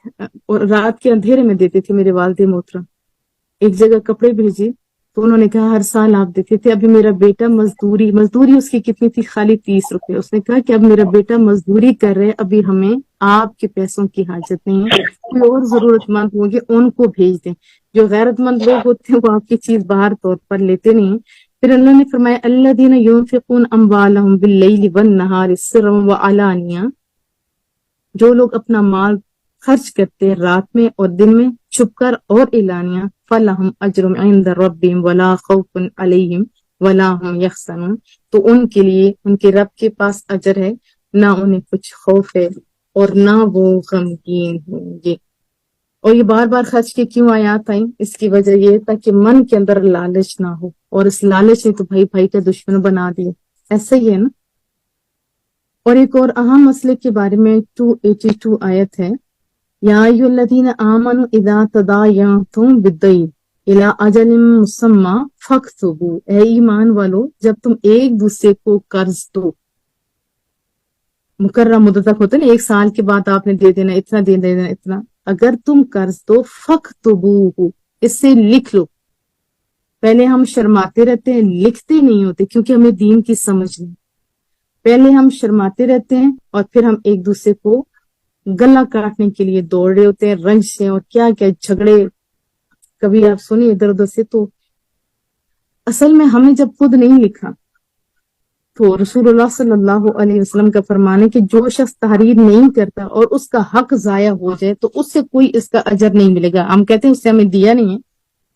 اور رات کے اندھیرے میں دیتے تھے. میرے والد محترم ایک جگہ کپڑے بھیجے تو انہوں نے کہا ہر سال آپ دیتے تھے. ابھی میرا بیٹا مزدوری اس کی کتنی تھی؟ خالی 30 روپے. اس نے کہا کہ اب میرا بیٹا مزدوری کر رہے، ابھی ہمیں آپ کے پیسوں کی حاجت نہیں ہے، کوئی اور ضرورت مند ہوں گے ان کو بھیج دیں. جو غیرت مند لوگ ہوتے ہیں وہ آپ کی چیز باہر طور پر لیتے نہیں ہیں. پھر اللہ نے فرمایا الذین ينفقون اموالهم باللیل والنہار سرا وعلانیہ، جو لوگ اپنا مال خرچ کرتے ہیں رات میں اور دن میں، چھپ کر اور اعلانیہ، فلہم اجر عند ربہم ولا خوف علیہم ولا ہم یحزنون، تو ان کے لیے ان کے رب کے پاس اجر ہے، نہ انہیں کچھ خوف ہے اور نہ وہ غمگین ہوں گے۔ اور یہ بار بار خرچ کی کیوں آیات آئیں؟ اس کی وجہ یہ ہے تاکہ من کے اندر لالچ نہ ہو، اور اس لالچ نے تو بھائی بھائی کا دشمن بنا دیا، ایسا ہی ہے نا۔ اور ایک اور اہم مسئلے کے بارے میں 282 آیت ہے، یا ایھا الذین آمنوا اذا تداینتم بالدین الی اجل مسمی فاکتبوا، اے ایمان والو جب تم ایک دوسرے کو قرض دو، مقررہ مدت تک ہوتا ہے نا، 1 سال کے بعد آپ نے دے دینا اتنا، دے دینا اتنا، اگر تم قرض دو فاکتبوہ، اس سے لکھ لو۔ پہلے ہم شرماتے رہتے ہیں، لکھتے نہیں ہوتے کیونکہ ہمیں دین کی سمجھ نہیں، پہلے ہم شرماتے رہتے ہیں اور پھر ہم ایک دوسرے کو گلا کاٹنے کے لیے دوڑ رہے ہوتے ہیں، رنج سے اور کیا کیا جھگڑے کبھی آپ سنیں ادھر ادھر سے۔ تو اصل میں ہم نے جب خود نہیں لکھا تو رسول اللہ صلی اللہ علیہ وسلم کا فرمان ہے کہ جو شخص تحریر نہیں کرتا اور اس کا حق ضائع ہو جائے تو اس سے کوئی اس کا اجر نہیں ملے گا۔ ہم کہتے ہیں اس سے ہمیں دیا نہیں ہے،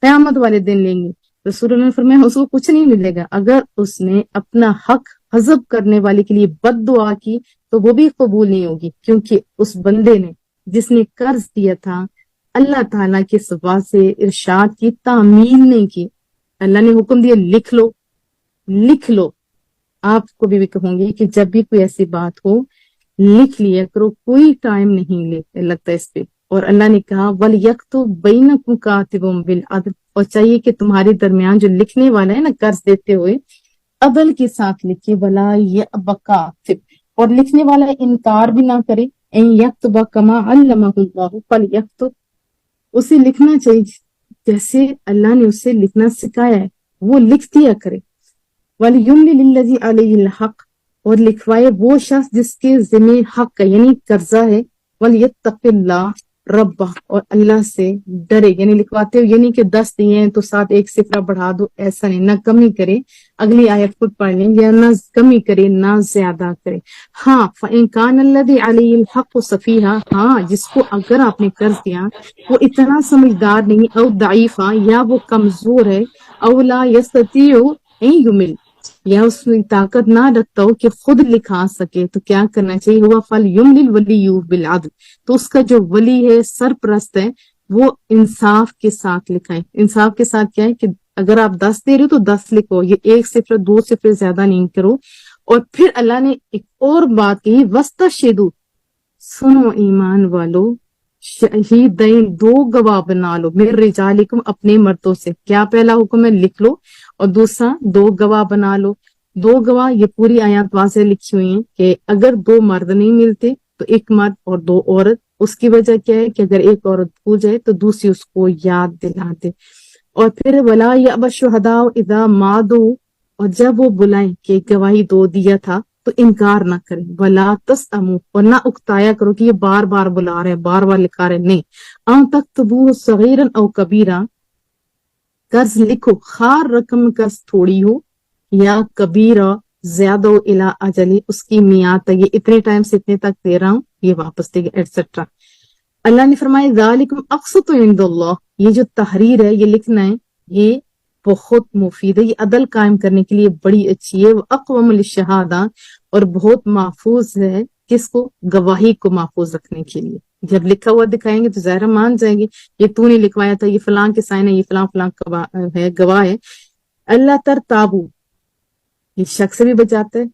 قیامت والے دن لیں گے، رسول اللہ نے فرمایا اس کو کچھ نہیں ملے گا۔ اگر اس نے اپنا حق حذف کرنے والے کے لیے بد دعا کی تو وہ بھی قبول نہیں ہوگی، کیونکہ اس بندے نے جس نے قرض دیا تھا اللہ تعالیٰ کے سوا سے ارشاد کی تعمیل نہیں کی۔ اللہ نے حکم دیا لکھ لو، لکھ لو۔ آپ کو بھی کہوں گی کہ جب بھی کوئی ایسی بات ہو لکھ لیا کرو، کوئی ٹائم نہیں لگتا اس پہ۔ اور اللہ نے کہا وَلْيَكْتُبْ بَيْنَكُمْ كَاتِبٌ بِالْعَدْلِ، اور چاہیے کہ تمہارے درمیان جو لکھنے والا ہے نا قرض دیتے ہوئے، عدل کے ساتھ لکھے، وَلَا يَأْبَ كَاتِبٌ، اور لکھنے والا انکار بھی نہ کرے، اَن يَكْتُبَ كَمَا عَلَّمَهُ اللَّهُ فَلْيَكْتُبْ، اسے لکھنا چاہیے جیسے اللہ نے اسے لکھنا سکھایا ہے، وہ لکھ دیا کرے۔ وَلْيُمْلِلِ الَّذِي عَلَيْهِ الْحَقُّ، اور لکھوائے وہ شخص جس کے ذمہ حق ہے یعنی قرضہ ہے، وَلْيَتَّقِ اللَّهَ رَبَّهُ، اور اللہ سے ڈرے، یعنی لکھواتے ہو یہ نہیں کہ 10 دیے ہیں تو ساتھ ایک صفرہ بڑھا دو، ایسا نہیں، نہ کمی کرے، اگلی آیت خود پڑھ لیں، یا نہ کمی کرے نہ زیادہ کرے۔ ہاں فَإِن كَانَ الَّذِي عَلَيْهِ الْحَقُّ سَفِيهًا، ہاں جس کو اگر آپ نے قرض دیا وہ اتنا سمجھدار نہیں، او ضعیفہ، یا وہ کمزور ہے، او لا يستطيع ان يمل، یا اس میں طاقت نہ رکھتا ہو کہ خود لکھا سکے، تو کیا کرنا چاہیے؟ ہوا فَلْيُمْلِلْ وَلِيُّهُ بِالْعَدْلِ، تو اس کا جو ولی ہے، سرپرست ہے، وہ انصاف کے ساتھ لکھائے۔ انصاف کے ساتھ کیا ہے کہ اگر آپ 10 دے رہے ہو تو 10 لکھو، یہ 1 صفر 2 صفر زیادہ نہیں کرو۔ اور پھر اللہ نے ایک اور بات کہی، وَاسْتَشْهِدُوا، سنو ایمان والو، شہیدین، 2 گواہ بنا لو، مِن رجالکم، اپنے مردوں سے۔ کیا پہلا حکم ہے؟ لکھ لو، اور دوسرا 2 گواہ بنا لو۔ 2 گواہ، یہ پوری آیات واضح لکھی ہوئی ہیں کہ اگر 2 مرد نہیں ملتے تو 1 مرد اور 2 عورت۔ اس کی وجہ کیا ہے کہ اگر ایک عورت بھول جائے تو دوسری اس کو یاد دلاتے۔ اور پھر وَلَا يَأْبَ الشُّهَدَاءُ إِذَا مَا دُعُوا، اور جب وہ بلائیں کہ گواہی 2 دیا تھا تو انکار نہ کریں، وَلَا تَسْأَمُوا، اور نہ اکتایا کرو کہ یہ بار بار بلا رہے ہیں، بار بار لکھا رہے ہیں، نہیں، أَن تَكْتُبُوهُ صَغِيرًا أَوْ كَبِيرًا، قرض لکھو خار رقم قرض تھوڑی ہو یا کبیرہ زیادہ ہو، الی اجلی، اس کی میعاد تک، یہ اتنے ٹائم سے اتنے تک دے رہا ہوں، یہ واپس دے گا، ایٹسٹرا۔ اللہ نے فرمایا ذالکم اقسط عند اللہ، یہ جو تحریر ہے، یہ لکھنا ہے، یہ بہت مفید ہے، یہ عدل قائم کرنے کے لیے بڑی اچھی ہے، اقوم للشہادہ، اور بہت محفوظ ہے، کس کو؟ گواہی کو محفوظ رکھنے کے لیے۔ جب لکھا ہوا دکھائیں گے تو ظاہر مان جائیں گے یہ تو نے لکھوایا تھا، یہ فلاں کے سائن ہے، یہ فلاں فلاں ہے، گواہ ہے۔ اللہ ترتابو، یہ شک سے بھی بچاتا ہے۔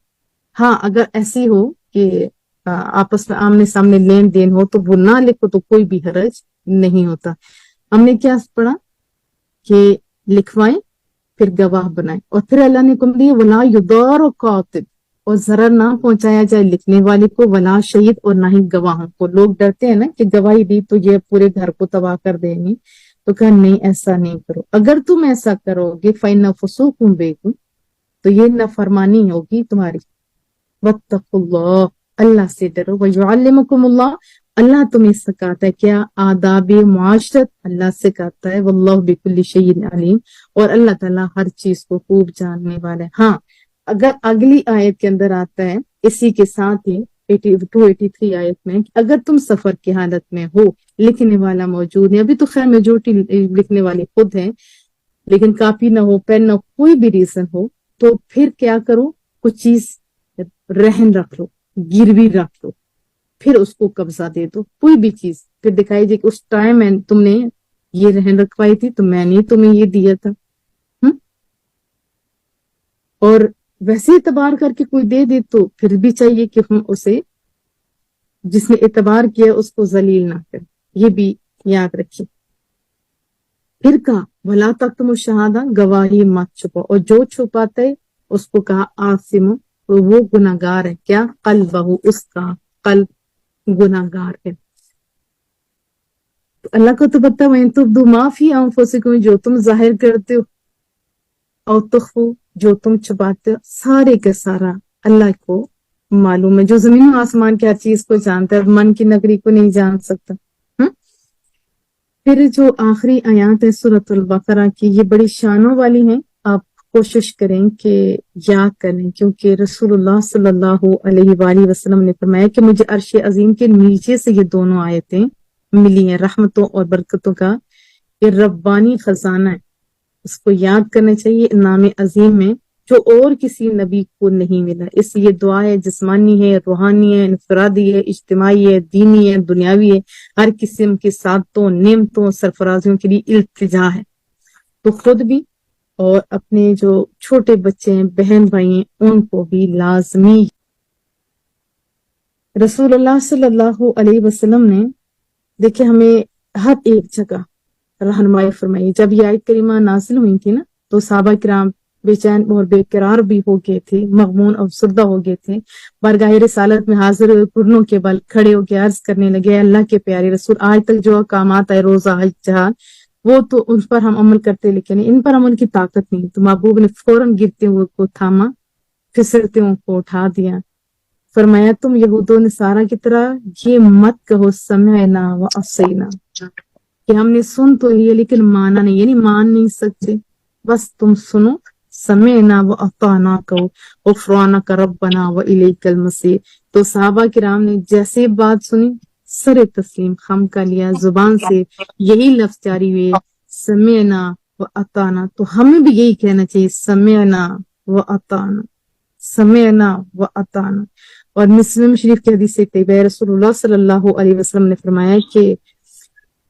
ہاں اگر ایسی ہو کہ آپس میں آمنے سامنے لین دین ہو تو وہ نہ لکھو تو کوئی بھی حرج نہیں ہوتا۔ ہم نے کیا پڑھا کہ لکھوائیں پھر گواہ بنائیں، اور پھر اللہ نے حکم دیا وَلَا يُضَارُ كَاتِبٌ، اور ضرر نہ پہنچایا جائے لکھنے والے کو، ولا شہید، اور نہ ہی گواہوں کو۔ لوگ ڈرتے ہیں نا کہ گواہی دی تو یہ پورے گھر کو تباہ کر دیں گے، تو کہا نہیں ایسا نہیں کرو، اگر تم ایسا کرو گے فَإِنَّ فُسُوقٌ بِكُمْ، تو یہ نافرمانی ہوگی تمہاری۔ وَاتَّقُوا اللَّهَ، اللہ سے ڈرو، وَيُعَلِّمُكُمُ اللَّهُ، اللہ تمہیں سکھاتا ہے کیا؟ آداب معاشرت اللہ سکھاتا ہے، وَاللَّهُ بِكُلِّ شَيْءٍ عَلِيمٌ، اور اللہ تعالیٰ ہر چیز کو خوب جاننے والا ہے۔ ہاں اگر اگلی آیت کے اندر آتا ہے اسی کے ساتھ ہی 283 آیت میں، اگر تم سفر کی حالت میں ہو، لکھنے والا موجود ہے، ابھی تو خیر میجورٹی لکھنے والے خود ہیں، لیکن کاپی نہ ہو، پین نہ ہو، کوئی بھی ریزن ہو، تو پھر کیا کرو, کچھ چیز رہن رکھ لو, گروی رکھ لو, پھر اس کو قبضہ دے دو, کوئی بھی چیز پھر دکھائی دے کہ اس ٹائم تم نے یہ رہن رکھوائی تھی تو میں نے تمہیں یہ دیا تھا. اور ویسے اعتبار کر کے کوئی دے دے تو پھر بھی چاہیے کہ ہم اسے, جس نے اعتبار کیا اس کو ذلیل نہ کریں, یہ بھی یاد رکھیے. پھر کہا بھلا تک تم شہادہ, گواہی مت چھپو, اور جو چھپاتے اس کو کہا آسم, تو وہ گناہگار ہے. کیا؟ قلبہ, اس کا قلب گناہگار ہے. تو اللہ کو تو پتہ ہے, تو دو معافی انفسکم, جو تم ظاہر کرتے ہو, اور تخفو, جو تم چھپاتے ہو, سارے کا سارا اللہ کو معلوم ہے. جو زمین و آسمان کی ہر چیز کو جانتا ہے, من کی نگری کو نہیں جان سکتا. پھر جو آخری آیات ہے سورۃ البقرہ کی, یہ بڑی شانوں والی ہیں. آپ کوشش کریں کہ یاد کریں, کیونکہ رسول اللہ صلی اللہ علیہ وآلہ وسلم نے فرمایا کہ مجھے عرش عظیم کے نیچے سے یہ دونوں آیتیں ملی ہیں, رحمتوں اور برکتوں کا یہ ربانی خزانہ ہے. اس کو یاد کرنا چاہیے نام عظیم میں, جو اور کسی نبی کو نہیں ملا. اس لیے دعا ہے, جسمانی ہے, روحانی ہے, انفرادی ہے, اجتماعی ہے, دینی ہے, دنیاوی ہے, ہر قسم کی سعادتوں, نعمتوں, سرفرازیوں کے لیے التجا ہے. تو خود بھی اور اپنے جو چھوٹے بچے ہیں, بہن بھائی ہیں, ان کو بھی لازمی. رسول اللہ صلی اللہ علیہ وسلم نے دیکھیں ہمیں ہر ایک جگہ رہنمائی فرمائی. جب یہ آیت کریمہ نازل ہوئی تھی نا, تو صحابہ کرام بے چین اور بے قرار بھی ہو گئے تھے, مغمون اور زدہ ہو گئے تھے. بارگاہ رسالت میں حاضر ہوئے, گھٹنوں کے بل کھڑے ہو کے عرض کرنے لگے, اللہ کے پیارے رسول, آج تک جو احکامات آئے, روزہ, حج, جہاد, وہ تو ان پر ہم عمل کرتے, لیکن ان پر عمل کی طاقت نہیں. تو محبوب نے فوراً گرتے ہوئے کو تھاما, پھسلتے ہوئے کو اٹھا دیا. فرمایا تم یہود و نصارہ کی طرح یہ مت کہو سمعنا و عصینا, کہ ہم نے سن تو لیا لیکن مانا نہیں, یعنی مان نہیں سکتے. بس تم سنو, سمعنا و اطعنا کہو, غفرانک ربنا و الیک المصیر. تو صحابہ کرام نے جیسے بات سنی, سر تسلیم خم کا لیا, زبان سے یہی لفظ جاری ہوئے, سمعنا و اطعنا. تو ہمیں بھی یہی کہنا چاہیے, سمعنا و اطعنا, سمعنا و اطعنا. اور مسلم شریف کی حدیث طیبہ, رسول اللہ صلی اللہ علیہ وسلم نے فرمایا کہ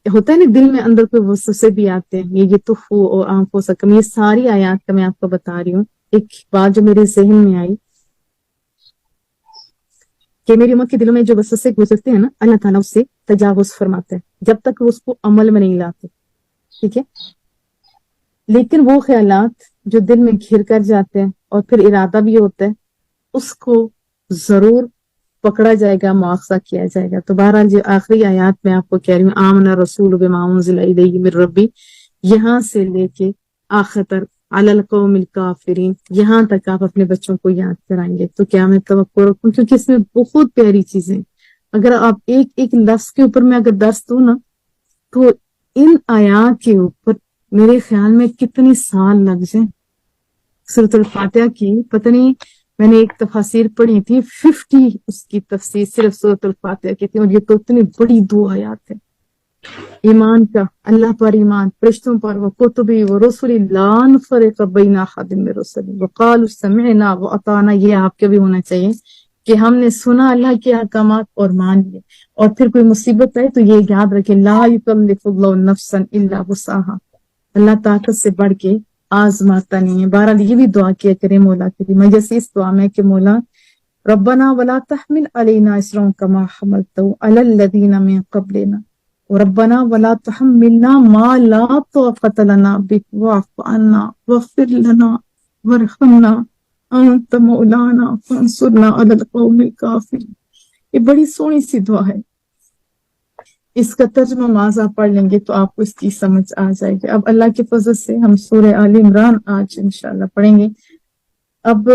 ہوتا ہے نا دل میں اندر کوئی وسوسے بھی آتے ہیں, یہ تو ہو اور آنکھوں سکم, یہ ساری آیات کا میں آپ کو بتا رہی ہوں. ایک بات جو میرے ذہن میں آئی کہ میری امت کے دلوں میں جو وسوسے گزرتے ہیں نا, اللہ تعالیٰ اس سے تجاوز فرماتا ہے جب تک وہ اس کو عمل میں نہیں لاتے. ٹھیک ہے, لیکن وہ خیالات جو دل میں گھر کر جاتے ہیں اور پھر ارادہ بھی ہوتا ہے, اس کو ضرور پکڑا جائے گا, مواخذہ کیا جائے گا. تو بہرحال جو آخری آیات میں آپ کو کہہ رہی ہوں, آمن رسول بما انزل الیہ من ربی, یہاں سے لے کے آخر تک علی القوم الکافرین, یہاں تک آپ اپنے بچوں کو یاد کرائیں گے. تو کیا میں توقع رکھوں, کیونکہ اس میں بہت پیاری چیزیں, اگر آپ ایک ایک لفظ کے اوپر میں اگر درس دوں نا, تو ان آیات کے اوپر میرے خیال میں کتنی سال لگ جائیں. سورۃ الفاتحہ کی پتہ نہیں, میں نے ایک تفاسیر پڑھی تھی, 50 اس کی تفسیر صرف سورۃ الفاتحہ کی تھی, اور یہ تو اتنی بڑی 2 آیات ہے. ایمان کا, اللہ پر ایمان, فرشتوں پر, وہ کتبی و رسول لا نفرق بین احد من رسل وقالوا سمعنا واطعنا. یہ آپ کے بھی ہونا چاہیے کہ ہم نے سنا اللہ کے احکامات اور مان لیے. اور پھر کوئی مصیبت آئے تو یہ یاد رکھے, لا یکلف اللہ نفسا الا وسعها, اللہ طاقت سے بڑھ کے آزماتا نہیں ہے. بہرحال یہ بھی دعا کیا کریں مولا کے لیے. میں جیسے اس دعا میں کہ مولا ربنا ولا تحمل علینا اسرا کما حملته علی الذین من قبلنا ربنا ولا تحملنا ما لا طاقة لنا به واعف عنا واغفر لنا وارحمنا انت مولانا فانصرنا على القوم الكافرين. یہ بڑی سونی سی دعا ہے, اس کا ترجمہ ماذا پڑھ لیں گے تو آپ کو اس کی سمجھ آ جائے گی. اب اللہ کے فضل سے ہم سورہ آل عمران آج انشاءاللہ پڑھیں گے. اب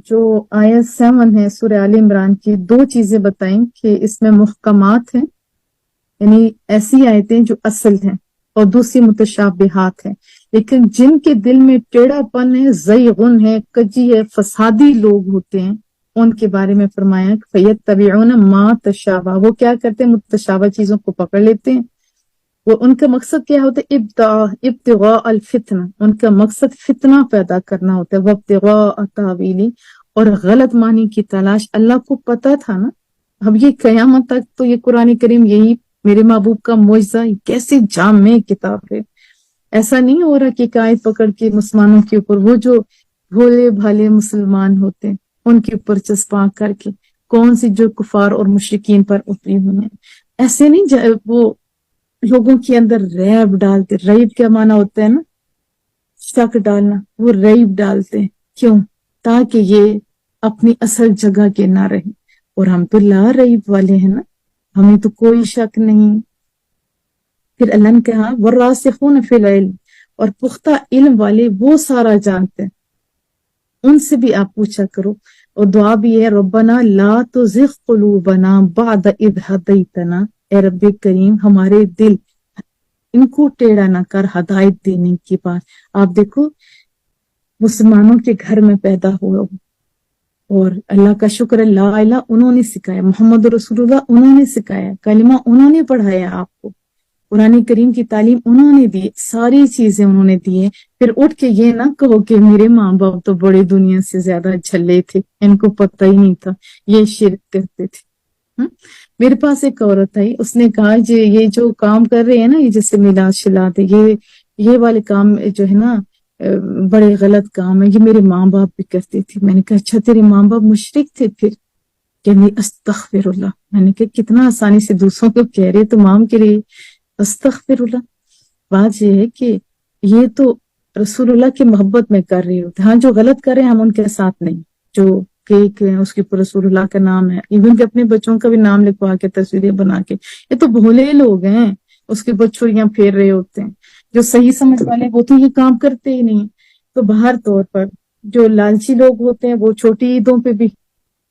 جو آیت 7 ہے سورہ آل عمران کی, 2 چیزیں بتائیں کہ اس میں محکمات ہیں, یعنی ایسی آیتیں جو اصل ہیں, اور دوسری متشابہات ہیں, لیکن جن کے دل میں ٹیڑھا پن ہے, زیغن ہے, کجی ہے, فسادی لوگ ہوتے ہیں, ان کے بارے میں فرمایا فیتبعون ما تشابہ, وہ کیا کرتے ہیں, متشابہ چیزوں کو پکڑ لیتے ہیں. وہ ان کا مقصد کیا ہوتا ہے؟ ابتغاء الفتنہ، ان کا مقصد فتنہ پیدا کرنا ہوتا ہے، وابتغاء تاویلی، اور غلط معنی کی تلاش۔ اللہ کو پتا تھا نا، اب یہ قیامت تک تو یہ قرآن کریم یہی میرے محبوب کا معجزہ، کیسی جامع کتاب ہے۔ ایسا نہیں ہو رہا کہ ایک آیت پکڑ کے مسلمانوں کے اوپر، وہ جو بھولے بھالے مسلمان ہوتے ہیں ان کے اوپر چسپاں کر کے، کون سی جو کفار اور مشرکین پر اتری ہوئی ہیں، ایسے نہیں وہ لوگوں کے اندر ریب ڈالتے۔ ریب کیا معنی ہوتا ہے نا، شک ڈالنا، وہ ریب ڈالتے ہیں، کیوں؟ تاکہ یہ اپنی اصل جگہ کے نہ رہیں، اور ہم تو لا ریب والے ہیں نا، ہمیں تو کوئی شک نہیں۔ پھر اللہ نے کہا والراسخون فی العلم، اور پختہ علم والے وہ سارا جانتے ہیں، ان سے بھی آپ پوچھا کرو۔ اور دعا بھی ہے ربنا لا تزغ قلوبنا بعد اذ ہدیتنا، اے رب کریم ہمارے دل ان کو ٹیڑھا نہ کر ہدایت دینے کی بات۔ آپ دیکھو مسلمانوں کے گھر میں پیدا ہوا، اور اللہ کا شکر ہے لا الہ انہوں نے سکھایا، محمد رسول اللہ انہوں نے سکھایا، کلمہ انہوں نے پڑھایا آپ کو، قرآن کریم کی تعلیم انہوں نے دی، ساری چیزیں انہوں نے دی ہیں۔ پھر اٹھ کے یہ نہ کہو کہ میرے ماں باپ تو بڑے دنیا سے زیادہ جھلے تھے، ان کو پتہ ہی نہیں تھا، یہ شرک کرتے تھے۔ میرے پاس ایک عورت آئی، اس نے کہا جی یہ جو کام کر رہے ہیں نا، یہ جیسے میلاد شلاد ہے، یہ والے کام جو ہے نا بڑے غلط کام ہے، یہ میرے ماں باپ بھی کرتے تھے۔ میں نے کہا اچھا تیرے ماں باپ مشرک تھے؟ پھر کہنے استغفر اللہ۔ میں نے کہا کتنا آسانی سے دوسروں کو کہہ رہے تمام کے لیے استغفر اللہ۔ بات یہ ہے کہ یہ تو رسول اللہ کی محبت میں کر رہے ہوتے، ہاں جو غلط کر رہے ہیں ہم ان کے ساتھ نہیں، جو کیک ہے اس کے اوپر رسول اللہ کا نام ہے، ایون کہ اپنے بچوں کا بھی نام لکھوا کے تصویریں بنا کے، یہ تو بھولے لوگ ہیں، اس کے اوپر چھڑیاں پھیر رہے ہوتے ہیں۔ جو صحیح سمجھ والے وہ تو یہ کام کرتے ہی نہیں۔ تو باہر طور پر جو لالچی لوگ ہوتے ہیں وہ چھوٹی عیدوں پہ بھی،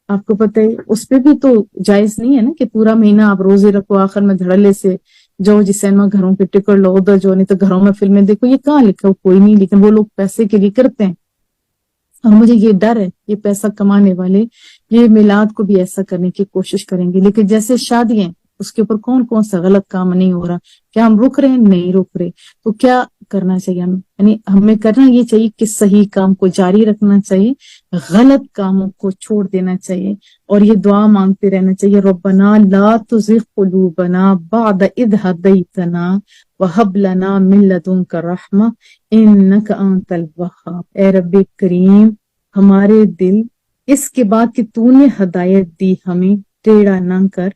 آپ کو پتہ ہے اس پہ بھی تو جائز نہیں ہے نا کہ پورا مہینہ آپ روزے رکھو، آخر میں دھڑلے سے جو جس سینما گھروں پہ ٹکٹ لو، ادھر جو نہیں تو گھروں میں فلمیں دیکھو۔ یہ کہاں لکھا ہو؟ کوئی نہیں، لیکن وہ لوگ پیسے کے لیے کرتے ہیں، اور مجھے یہ ڈر ہے یہ پیسہ کمانے والے یہ میلاد کو بھی ایسا کرنے کی کوشش کریں گے۔ لیکن جیسے شادیاں اس کے اوپر کون سا غلط کام نہیں ہو رہا، کیا ہم رک رہے ہیں؟ نہیں رک رہے۔ تو کیا کرنا چاہیے ہمیں؟ یعنی ہمیں کرنا یہ چاہیے کہ صحیح کام کو جاری رکھنا چاہیے، غلط کاموں کو چھوڑ دینا چاہیے، اور یہ دعا مانگتے رہنا چاہیے ربنا لا تزغ قلوبنا بعد اذ ہدیتنا وہب لنا من لدنک رحمہ انک انت الوہاب۔ اے رب کریم ہمارے دل اس کے بعد کہ تو نے ہدایت دی ہمیں ٹیڑھا نہ کر،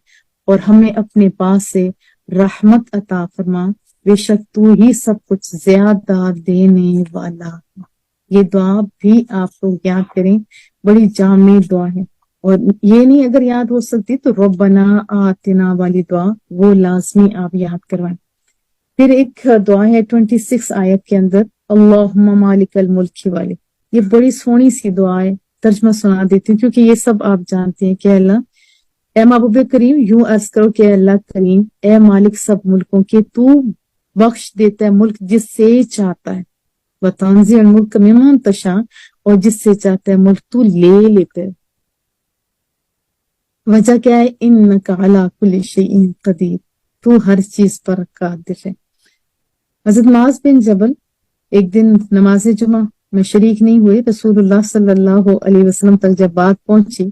اور ہمیں اپنے پاس سے رحمت عطا فرما، بے شک تو ہی سب کچھ زیادہ دینے والا۔ یہ دعا بھی آپ لوگ یاد کریں، بڑی جامع دعا ہے، اور یہ نہیں اگر یاد ہو سکتی تو ربنا آتنا والی دعا وہ لازمی آپ یاد کروائیں۔ پھر ایک دعا ہے 26 آیت کے اندر اللہم مالک الملک والی، یہ بڑی سونی سی دعا ہے، ترجمہ سنا دیتی ہوں کیونکہ یہ سب آپ جانتے ہیں کہ اللہ اے محبوب کریم یوں عرض کرو کہ اللہ کریم اے مالک سب ملکوں کے، تو بخش دیتا ہے ملک جس سے چاہتا ہے، وتنزع الملک ممن تشاء، اور جس سے چاہتا ہے ملک تو لے لیتا ہے۔ وجہ کیا ہے؟ انک علی کل شیء قدیر، تو ہر چیز پر قادر ہے۔ حضرت معاذ بن جبل ایک دن نماز جمعہ میں شریک نہیں ہوئے، رسول اللہ صلی اللہ علیہ وسلم تک جب بات پہنچی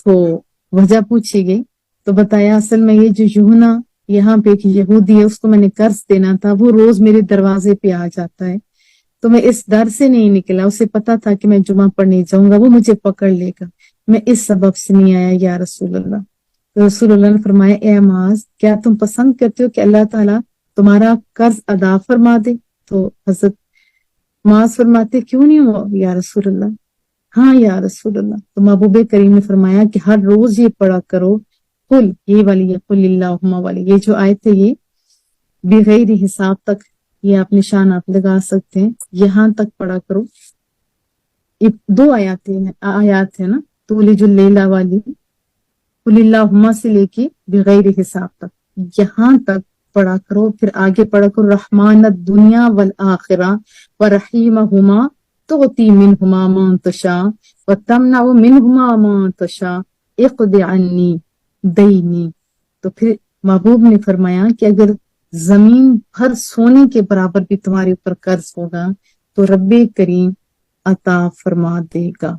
تو وجہ پوچھی گئی، تو بتایا اصل میں یہ جو یوحنا یہاں پہ ایک یہودی ہے، اس کو میں نے قرض دینا تھا، وہ روز میرے دروازے پہ آ جاتا ہے، تو میں اس ڈر سے نہیں نکلا، اسے پتا تھا کہ میں جمعہ پڑھنے جاؤں گا وہ مجھے پکڑ لے گا، میں اس سبب سے نہیں آیا یا رسول اللہ۔ تو رسول اللہ نے فرمایا اے معاذ کیا تم پسند کرتے ہو کہ اللہ تعالیٰ تمہارا قرض ادا فرما دے؟ تو حضرت معاذ فرماتے کیوں نہیں ہو یا رسول اللہ؟ ہاں یا رسول اللہ۔ تو محبوب کریم نے فرمایا کہ ہر روز یہ پڑھا کرو، قل، یہ والی ہے قل اللہم والی، یہ جو آیت ہے یہ بغیر حساب تک یہ آپ نشان آپ لگا سکتے ہیں، یہاں تک پڑھا کرو۔ یہ دو آیات ہیں نا، تولج اللیلہ والی قل اللہم سے لے کے بغیر حساب تک یہاں تک پڑھا کرو، پھر آگے پڑھا کرو رحمان الدنیا والآخرہ ورحیمہما تغتی منہما من تشاء وتمنع منہما من تشاء اقض عنی دینی۔ تو پھر محبوب نے فرمایا کہ اگر زمین بھر سونے کے برابر بھی تمہارے اوپر قرض ہوگا تو رب کریم عطا فرما دے گا،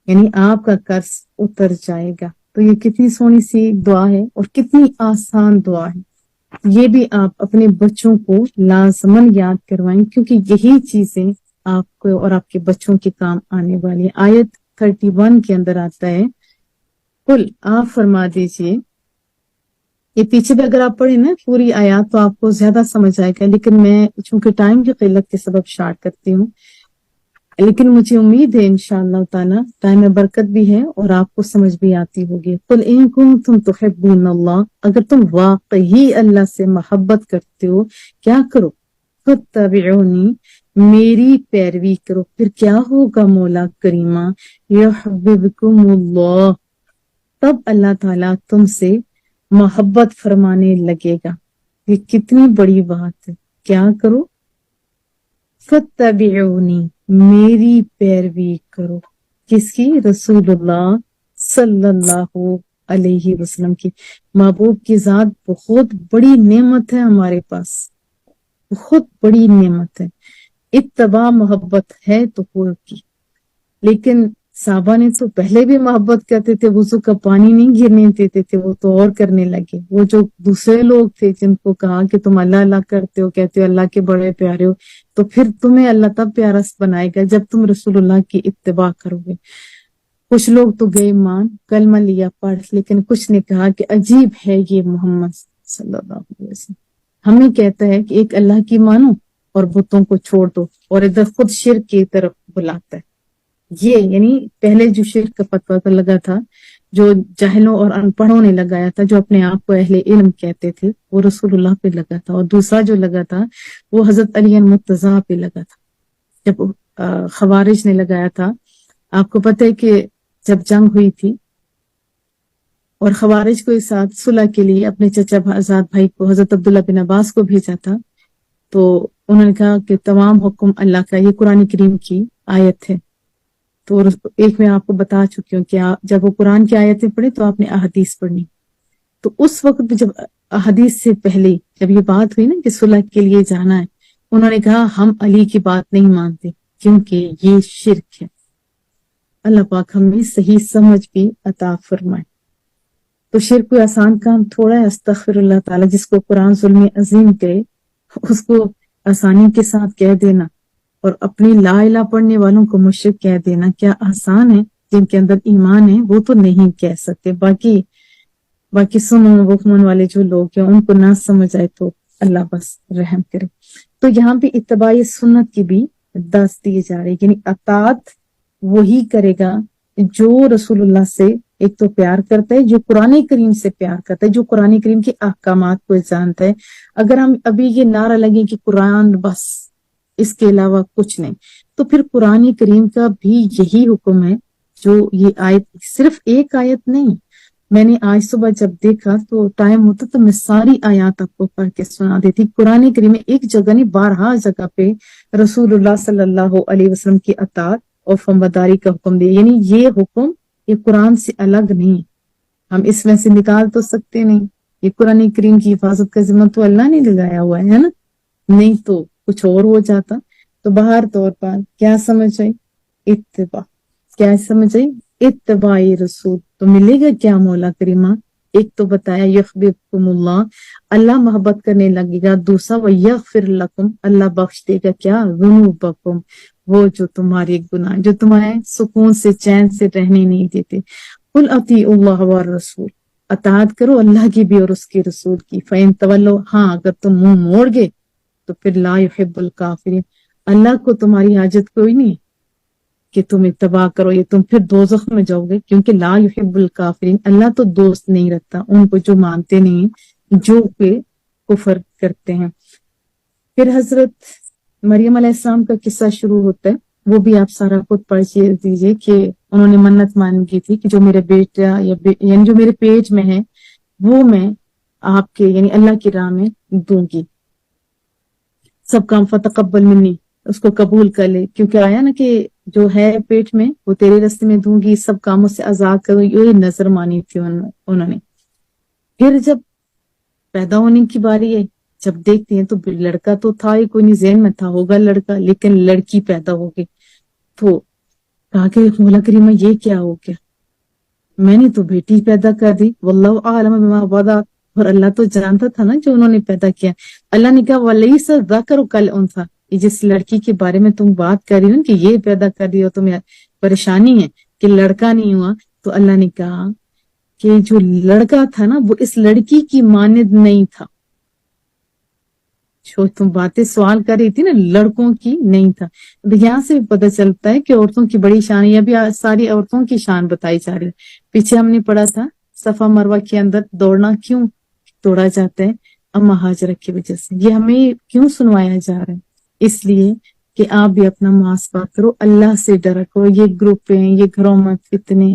یعنی آپ کا قرض اتر جائے گا۔ تو یہ کتنی سونی سی دعا ہے اور کتنی آسان دعا ہے، یہ بھی آپ اپنے بچوں کو لازماً یاد کروائیں، کیونکہ یہی چیزیں آپ کو اور آپ کے بچوں کے کام آنے والی ہیں۔ آیت 31 کے اندر آتا ہے، قل آپ فرما دیجئے، یہ پیچھے بھی اگر آپ پڑھیں نا پوری آیات تو آپ کو زیادہ سمجھ آئے گا، لیکن میں چونکہ ٹائم کی قلت کے سبب شارٹ کرتی ہوں، لیکن مجھے امید ہے انشاءاللہ تعالی ٹائم میں برکت بھی ہے اور آپ کو سمجھ بھی آتی ہوگی۔ قل ان کنتم تحبون اللہ، اگر تم واقعی اللہ سے محبت کرتے ہو کیا کرو، فاتبعونی، میری پیروی کرو، پھر کیا ہوگا مولا کریمہ، یحببکم اللہ، تب اللہ تعالیٰ تم سے محبت فرمانے لگے گا۔ یہ کتنی بڑی بات ہے، کیا کرو، فاتبعونی، میری پیروی کرو، کس کی، رسول اللہ صلی اللہ علیہ وسلم کی۔ محبوب کی ذات بہت بڑی نعمت ہے ہمارے پاس، بہت بڑی نعمت ہے۔ اتباع محبت ہے تو ہوگی، لیکن صحابہ نے تو پہلے بھی محبت کرتے تھے، وضو کا پانی نہیں گرنے دیتے تھے، وہ تو اور کرنے لگے۔ وہ جو دوسرے لوگ تھے جن کو کہا کہ تم اللہ اللہ کرتے ہو، کہتے ہو اللہ کے بڑے پیارے ہو، تو پھر تمہیں اللہ تب پیارا بنائے گا جب تم رسول اللہ کی اتباع کرو گے۔ کچھ لوگ تو گئے مان، کلمہ لیا پڑھ، لیکن کچھ نے کہا کہ عجیب ہے یہ محمد صلی اللہ علیہ وسلم، ہمیں کہتا ہے کہ ایک اللہ کی مانو اور بتوں کو چھوڑ دو، اور ادھر خود شرک کی طرف بلاتا ہے۔ یہ یعنی پہلے جو شرک کا فتویٰ لگا تھا، جو جاہلوں اور ان پڑھوں نے لگایا تھا، جو اپنے آپ کو اہل علم کہتے تھے، وہ رسول اللہ پہ لگا تھا، اور دوسرا جو لگا تھا وہ حضرت علی مرتضیٰ پہ لگا تھا۔ جب خوارج نے لگایا تھا، آپ کو پتہ ہے کہ جب جنگ ہوئی تھی اور خوارج کو اس ساتھ صلح کے لیے اپنے چچا آزاد بھائی کو حضرت عبداللہ بن عباس کو بھیجا تھا، تو انہوں نے کہا کہ تمام حکم اللہ کا، یہ قرآن کریم کی آیت ہے۔ تو ایک میں آپ کو بتا چکی ہوں کہ جب وہ قرآن کی آیتیں پڑھیں تو آپ نے احادیث پڑھنی۔ تو اس وقت بھی جب احادیث سے پہلے جب یہ بات ہوئی نا کہ صلح کے لیے جانا ہے، انہوں نے کہا ہم علی کی بات نہیں مانتے کیونکہ یہ شرک ہے۔ اللہ پاک ہمیں صحیح سمجھ بھی عطا فرمائے۔ تو شرک کوئی آسان کام تھوڑا ہے، استغفر اللہ تعالیٰ، جس کو قرآن ظلم عظیم کہے اس کو آسانی کے ساتھ کہہ دینا، اور اپنی لا الہ پڑھنے والوں کو مشرک کہہ دینا کیا آسان ہے؟ جن کے اندر ایمان ہے وہ تو نہیں کہہ سکتے۔ باقی سنو وکمن والے جو لوگ ہیں ان کو نہ سمجھ آئے تو اللہ بس رحم کرے۔ تو یہاں پہ اتباع سنت کی بھی دس دیے جا رہے، یعنی اطاعت وہی کرے گا جو رسول اللہ سے ایک تو پیار کرتا ہے، جو قرآن کریم سے پیار کرتا ہے، جو قرآن کریم کے احکامات کو جانتا ہے۔ اگر ہم ابھی یہ نعرہ لگیں کہ قرآن بس، اس کے علاوہ کچھ نہیں، تو پھر قرآن کریم کا بھی یہی حکم ہے۔ جو یہ آیت صرف ایک آیت نہیں، میں نے آج صبح جب دیکھا تو ٹائم ہوتا تو میں ساری آیات آپ کو پڑھ کے سنا دیتی۔ قرآن کریم میں ایک جگہ نہیں، 12 جگہ پہ رسول اللہ صلی اللہ علیہ وسلم کی اطاعت اور فرمانبرداری کا حکم دیا، یعنی یہ حکم یہ قرآن سے الگ نہیں، ہم اس میں سے نکال تو سکتے نہیں۔ یہ قرآن کریم کی حفاظت کا ذمہ تو اللہ نے لگایا ہوا ہے نا، نہیں تو کچھ اور ہو جاتا۔ تو بہر طور پر کیا سمجھ آئی؟ اتباع، کیا سمجھ آئی؟ اتباع رسول۔ تو ملے گا کیا مولا کریمہ؟ ایک تو بتایا یحببکم اللہ، اللہ محبت کرنے لگے گا۔ دوسرا ویغفر لکم، اللہ بخش دے گا کیا؟ ذنوبکم، وہ جو تمہارے گناہ، جو تمہیں سکون سے چین سے رہنے نہیں دیتے۔ قل اطیعوا اللہ والرسول، اطاعت کرو اللہ کی بھی اور اس کے رسول کی۔ فإن تولوا، ہاں اگر تم منہ موڑ گے تو پھر لا يحب الکافرین، اللہ کو تمہاری حاجت کوئی نہیں کہ تم اتباع کرو، یہ تم پھر دوزخ میں جاؤ گے، کیونکہ لا يحب الکافرین، اللہ تو دوست نہیں رکھتا ان کو جو مانتے نہیں، جو کہ کفر کرتے ہیں۔ پھر حضرت مریم علیہ السلام کا قصہ شروع ہوتا ہے، وہ بھی آپ سارا خود پڑھ دیجئے کہ انہوں نے منت مانگی تھی کہ جو میرے بیٹا یعنی جو میرے پیٹ میں ہے وہ میں آپ کے یعنی اللہ کی راہ میں دوں گی، سب کام فتقبل منی، اس کو قبول کر لے، کیونکہ آیا نا کہ جو ہے پیٹ میں وہ تیرے راستے میں دوں گی، سب کاموں سے آزاد کروں، یہ نظر مانی تھی انہوں نے۔ پھر جب پیدا ہونے کی باری ہے، جب دیکھتے ہیں تو لڑکا تو تھا ہی، کوئی نہیں ذہن میں تھا ہوگا لڑکا، لیکن لڑکی پیدا ہو گئی تو کہا کہ مولا کریمہ یہ کیا ہو گیا، میں نے تو بیٹی پیدا کر دی، واللہ اعلم بما وضعت، اور اللہ تو جانتا تھا نا جو انہوں نے پیدا کیا۔ اللہ نے کہا وَلَيْسَ الذَّكَرُ كَالْأُنثَىٰ، یہ جس لڑکی کے بارے میں تم بات کر رہی ہو کہ یہ پیدا کر دی اور تمہیں پریشانی ہے کہ لڑکا نہیں ہوا، تو اللہ نے کہا کہ جو لڑکا تھا نا وہ اس لڑکی کی مانند نہیں تھا، جو تم باتیں سوال کر رہی تھی نا لڑکوں کی نہیں تھا۔ یہاں سے پتہ چلتا ہے کہ عورتوں کی بڑی شان، یہ بھی ساری عورتوں کی شان بتائی جا رہی ہے۔ پیچھے ہم نے پڑھا تھا صفا مروہ کے اندر دوڑنا کیوں توڑا جاتا ہے، اما ہاجرہ کی وجہ سے، یہ ہمیں کیوں سنوایا جا رہا ہے، اس لیے کہ آپ بھی اپنا محاسبہ کرو، اللہ سے ڈرا کرو، یہ گروپ ہیں، یہ گھروں میں فتنے،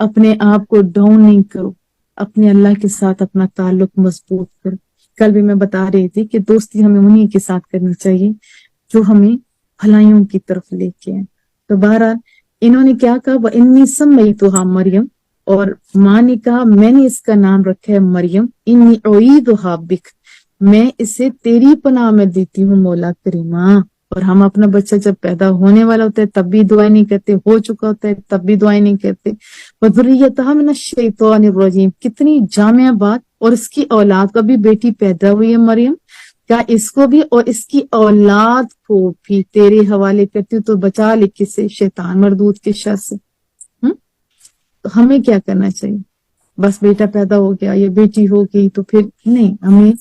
اپنے آپ کو ڈاؤن نہیں کرو، اپنے اللہ کے ساتھ اپنا تعلق مضبوط کرو۔ کل بھی میں بتا رہی تھی کہ دوستی ہمیں انہی کے ساتھ کرنی چاہیے جو ہمیں بھلائیوں کی طرف لے کے ہیں۔ تو بہرحال انہوں نے کیا کہا، وَإِنِّي سَمَّيْتُهَا مریم، اور ماں نے کہا میں نے اس کا نام رکھا ہے مریم، انی اعیدھا بک، میں اسے تیری پناہ میں دیتی ہوں مولا کریمہ۔ اور ہم اپنا بچہ جب پیدا ہونے والا ہوتا ہے تب بھی دعائیں نہیں کرتے، ہو چکا ہوتا ہے تب بھی دعائیں نہیں کرتے۔ وَذُرِّيَّتَهَا مِنَ الشَّيْطَانِ الرَّجِيمِ، کتنی جامع بات، اور اس کی اولاد کا بھی بیٹی پیدا ہوئی ہے مریم، کیا اس کو بھی اور اس کی اولاد کو بھی تیرے حوالے کرتی ہوں، تو بچا لے کسے، شیطان مردود کے شر سے۔ تو ہمیں کیا کرنا چاہیے، بس بیٹا پیدا ہو گیا یا بیٹی ہو گئی تو پھر نہیں، ہمیں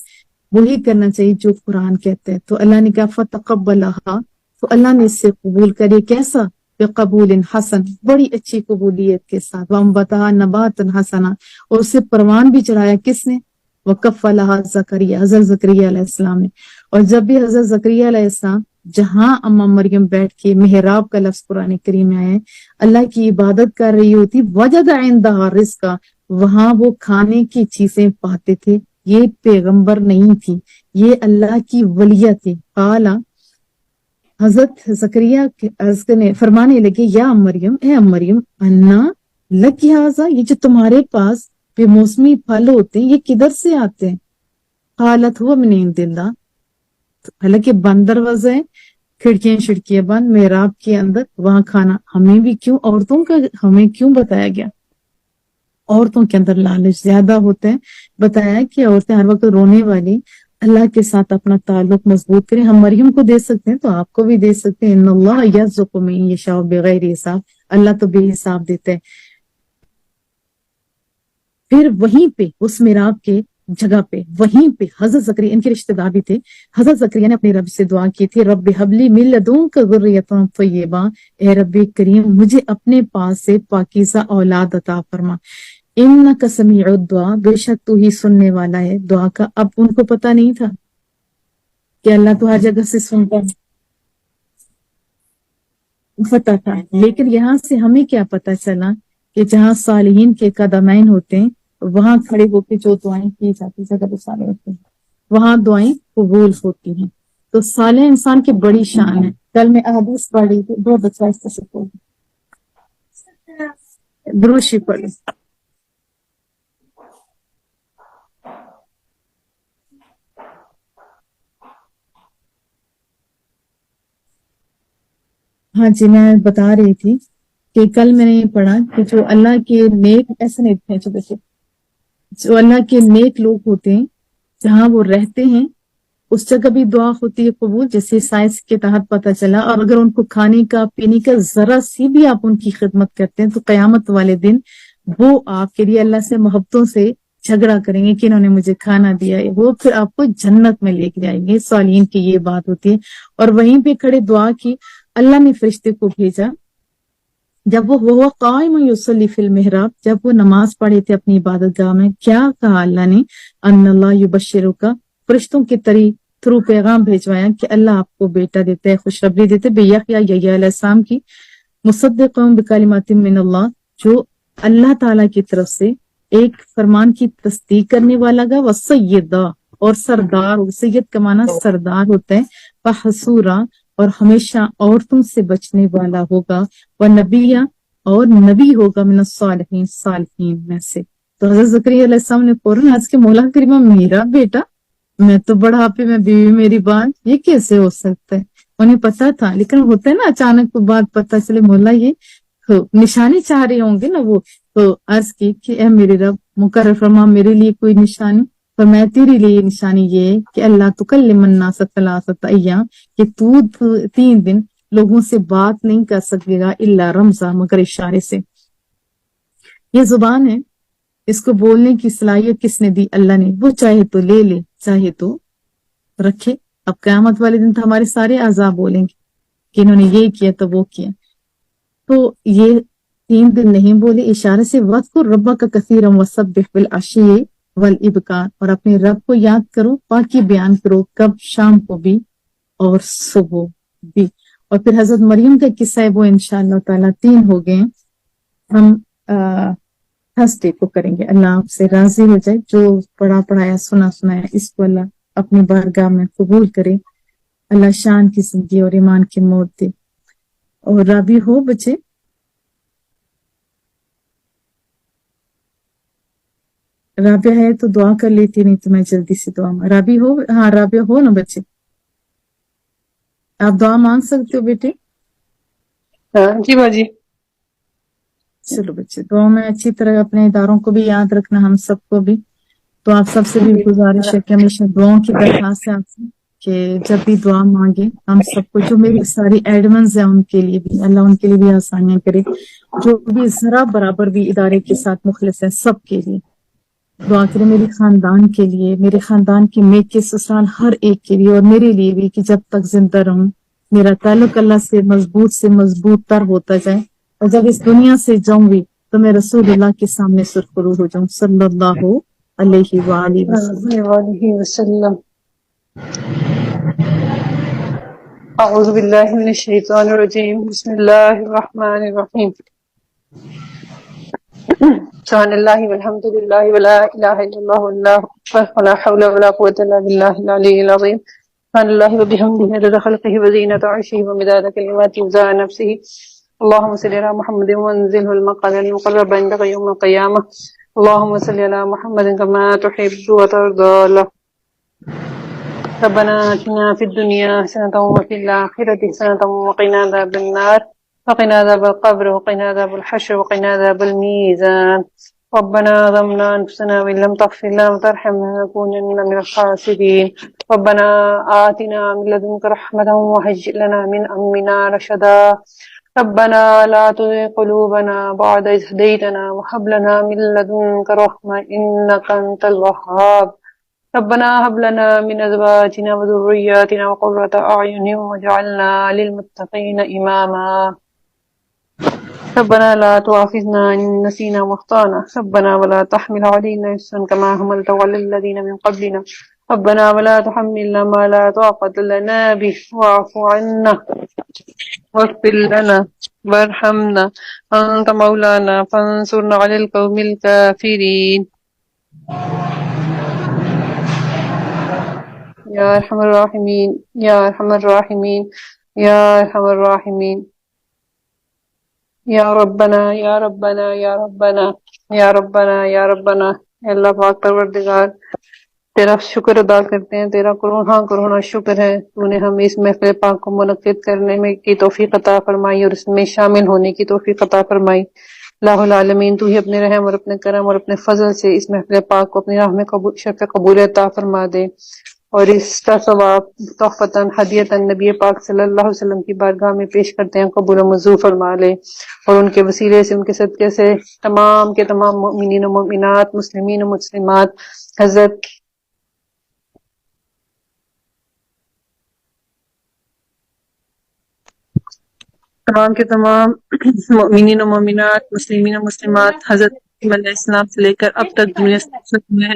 وہی کرنا چاہیے جو قرآن کہتے ہیں۔ تو اللہ نے کہا فَتَقَبَّلَهَا، تو اللہ نے اس سے قبول کرے، کیسا، بِقَبُولٍ حسن، بڑی اچھی قبولیت کے ساتھ، وَأَنبَتَهَا نَبَاتًا حَسَنًا، اور اسے پروان بھی چڑھایا کس نے، وَكَفَّلَهَا زکریا، حضرت زکریا علیہ السلام نے۔ اور جب بھی حضرت زکریا علیہ السلام جہاں اما مریم بیٹھ کے، محراب کا لفظ قرآن کریم میں آیا ہے، اللہ کی عبادت کر رہی ہوتی، وجد عندها رزقا، وہاں وہ کھانے کی چیزیں پاتے تھے۔ یہ پیغمبر نہیں تھی، یہ اللہ کی ولیہ تھی۔ قال، حضرت زکریا نے فرمانے لگے، یا مریم، اے مریم، انا لکی ھذا، یہ جو تمہارے پاس بے موسمی پھل ہوتے ہیں یہ کدھر سے آتے ہیں؟ قالت ہوا من عند اللہ، حالانکہ بند دروازہ ہے، کھڑکیاں شڑکیاں بند، محراب کے اندر وہاں کھانا، ہمیں بھی کیوں عورتوں کا ہمیں کیوں بتایا گیا؟ عورتوں کے اندر لالچ زیادہ ہوتا ہے، بتایا کہ عورتیں ہر وقت رونے والی، اللہ کے ساتھ اپنا تعلق مضبوط کریں۔ ہم مریم کو دے سکتے ہیں تو آپ کو بھی دے سکتے ہیں، ان اللہ یرزق من یشاء بغیر حساب، اللہ تو بے حساب دیتا ہے۔ پھر وہیں پہ اس محراب کے جگہ پہ، وہیں پہ حضرت زکریا، ان کے رشتہ دار بھی تھے، حضرت زکریا نے اپنے رب سے دعا کی تھی، رب ہب لی من لدنک ذریۃ طیبہ، اے رب کریم مجھے اپنے پاس سے پاکیزہ اولاد عطا فرما، انک سمیع الدعاء، بے شک تو ہی سننے والا ہے دعا کا۔ اب ان کو پتہ نہیں تھا کہ اللہ تو ہر جگہ سے سنتا ہے، پتہ تھا، لیکن یہاں سے ہمیں کیا پتہ چلا کہ جہاں صالحین کے قدمین ہوتے ہیں وہاں کھڑے ہو کے جو دعائیں کی جاتی جگہ پہ صالح ہوتے ہیں وہاں دعائیں قبول ہوتی ہیں۔ تو صالح انسان کی بڑی شان ہے۔ کل میں احادیث پڑھ رہی تھی، بہت اچھا اس کا شکر دروشی پڑھی۔ ہاں جی، میں بتا رہی تھی کہ کل میں نے یہ پڑھا کہ جو اللہ کے نیک، ایسے نہیں تھے جو اللہ کے نیک لوگ ہوتے ہیں جہاں وہ رہتے ہیں اس جگہ بھی دعا ہوتی ہے قبول، جیسے سائنس کے تحت پتہ چلا۔ اور اگر ان کو کھانے کا پینے کا ذرا سی بھی آپ ان کی خدمت کرتے ہیں تو قیامت والے دن وہ آپ کے لیے اللہ سے محبتوں سے جھگڑا کریں گے کہ انہوں نے مجھے کھانا دیا ہے، وہ پھر آپ کو جنت میں لے کے جائیں گے۔ صالحین کی یہ بات ہوتی ہے۔ اور وہیں پہ کھڑے دعا کی، اللہ نے فرشتے کو بھیجا جب وہ قائم یصلی فی المحراب، جب وہ نماز پڑھے تھے اپنی عبادت گاہ میں، کیا کہا اللہ نے، ان اللہ یبشرک، فرشتوں کے تھرو پیغام بھیجوایا کہ اللہ آپ کو بیٹا دیتا ہے، خوشخبری دیتے بے یحییٰ علیہ السلام کی، مصدق بکلمات من اللہ، جو اللہ تعالی کی طرف سے ایک فرمان کی تصدیق کرنے والا گا، وسیدہ، اور سردار، سید کا معنی سردار ہوتا ہے، فحصورا، اور ہمیشہ عورتوں سے بچنے والا ہوگا، ونبیہ، اور نبی ہوگا، من الصالحین، صالحین میں سے۔ تو حضرت زکریا علیہ السلام نے فوراً عرض کہ مولا کریمہ میرا بیٹا، میں تو بڑھاپے میں، بیوی میری بات، یہ کیسے ہو سکتا ہے؟ انہیں پتا تھا، لیکن ہوتا ہے نا اچانک کو بات پتا چلے، مولا یہ نشانی چاہ رہے ہوں گے نا وہ، تو عرض کی کہ اے میرے رب مقرر فرما میرے لیے کوئی نشانی، فرمایا تیرے لیے نشانی یہ ہے کہ اللہ تکلم الناس ثلاثۃ ایام، کہ تو 3 دن لوگوں سے بات نہیں کر سکے گا الا رمزا، مگر اشارے سے۔ یہ زبان ہے، اس کو بولنے کی صلاحیت کس نے دی؟ اللہ نے، وہ چاہے تو لے لے چاہے تو رکھے۔ اب قیامت والے دن تو ہمارے سارے اعضاء بولیں گے کہ انہوں نے یہ کیا تو وہ کیا، تو یہ 3 دن نہیں بولے، اشارے سے۔ وَاذْكُرْ رَبَّكَ كَثِيرًا وَسَبِّحْ بِالْعَشِيِّ وَالْإِبْكَارِ، اور اپنے رب کو یاد کرو، پاکی بیان کرو، کب؟ شام کو بھی اور صبح بھی۔ اور پھر حضرت مریم کا قصہ ہے، وہ انشاءاللہ تعالیٰ 3 ہو گئے، ہم تھرسڈے کو کریں گے۔ اللہ آپ سے راضی ہو جائے، جو پڑھا پڑھایا سنا سنایا اس کو اللہ اپنی بارگاہ میں قبول کرے، اللہ شان کی زندگی اور ایمان کی موت دے۔ اور رابی ہو بچے؟ رابعہ ہے تو دعا کر لیتی، نہیں تو میں جلدی سے دعا میں۔ رابی ہو؟ ہاں رابعہ ہو نا بچے، آپ دعا مانگ سکتے ہو بیٹے؟ جی باجی۔ چلو بچے، دعا میں اچھی طرح اپنے اداروں کو بھی یاد رکھنا، ہم سب کو بھی۔ تو آپ سب سے بھی گزارش ہے کہ ہمیشہ دعاؤں کی درخواست ہے آپ سے کہ جب بھی دعا مانگے ہم سب کو، جو میری ساری ایڈمنز ہیں ان کے لیے بھی اللہ ان کے لیے بھی آسانیاں کرے، جو بھی ذرا برابر بھی ادارے کے ساتھ مخلص ہیں سب کے لیے دعا کرے، میری خاندان کے لیے، میرے خاندان کے میکے سسرال ہر ایک کے لیے، اور میرے لیے بھی کہ جب تک زندہ رہوں میرا تعلق اللہ سے مضبوط تر ہوتا جائے، اور جب اس دنیا سے جاؤں بھی تو میں رسول اللہ کے سامنے سرخرو ہو جاؤں صلی اللہ علیہ وآلہ وسلم۔ اعوذ باللہ من الشیطان الرجیم، بسم اللہ الرحمن الرحیم۔ سبحان اللہ والحمد للہ ولا الہ الا اللہ واللہ اکبر ولا حول ولا قوة الا باللہ العلی العظیم۔ سبحان اللہ وبحمدہ عدد خلقہ وزینۃ عرشہ ومداد کلماتہ وزنة نفسہ۔ اللهم صل على محمد وانزله المقعد المقرب عندك يوم القيامة۔ اللهم صل على محمد كما تحب وترضى. ربنا آتنا في الدنيا حسنة وفي الآخرة حسنة وقنا عذاب النار وقنا عذاب القبر وقنا عذاب الحشر وقنا عذاب الميزان. ربنا ظلمنا أنفسنا وإن لم تغفر لنا وترحمنا لنكونن من الخاسرين. ربنا آتنا من لدنك رحمة وهيئ لنا من أمرنا رشدا. ربنا لا تزغ قلوبنا بعد إذ هديتنا وهب لنا من لدنك رحمة إنك أنت الوهاب. ربنا هب لنا من أزواجنا وذرياتنا قرة أعين واجعلنا للمتقين إماما. ربنا لا تؤاخذنا إن نسينا واخطأنا. ربنا ولا تحمل علينا إصرا كما حملته على الذين من قبلنا. ربنا ولا تحملنا ما لا طاقة لنا به واعف عنا واغفر لنا وارحمنا أنت مولانا فانصرنا على القوم الكافرين. يا أرحم الراحمين يا أرحم الراحمين يا أرحم الراحمين. یا ربنا یا ربنا یا ربنا یا ربنا یا ربنا. اے اللہ پاک پروردگار، تیرا شکر ادا کرتے ہیں، تیرا کروڑا شکر ہے، تو نے ہمیں اس محفل پاک کو منعقد کرنے میں کی توفیق عطا فرمائی اور اس میں شامل ہونے کی توفیق عطا فرمائی۔ اللہ العالمین، تو ہی اپنے رحم اور اپنے کرم اور اپنے فضل سے اس محفل پاک کو اپنی راہ میں شرف قبول عطا فرما دے، اور اس کا ثواب تحفتاً ہدیتاً نبی پاک صلی اللہ علیہ وسلم کی بارگاہ میں پیش کرتے ہیں، قبول و منظور فرما لے، اور ان کے وسیلے سے، ان کے صدقے سے تمام کے تمام مؤمنین و مؤمنات، مسلمین و مسلمات، حضرت تمام کے تمام مؤمنین و مؤمنات، مسلمین و مسلمات حضرت علیہ السلام سے لے کر اب تک دنیا میں ہے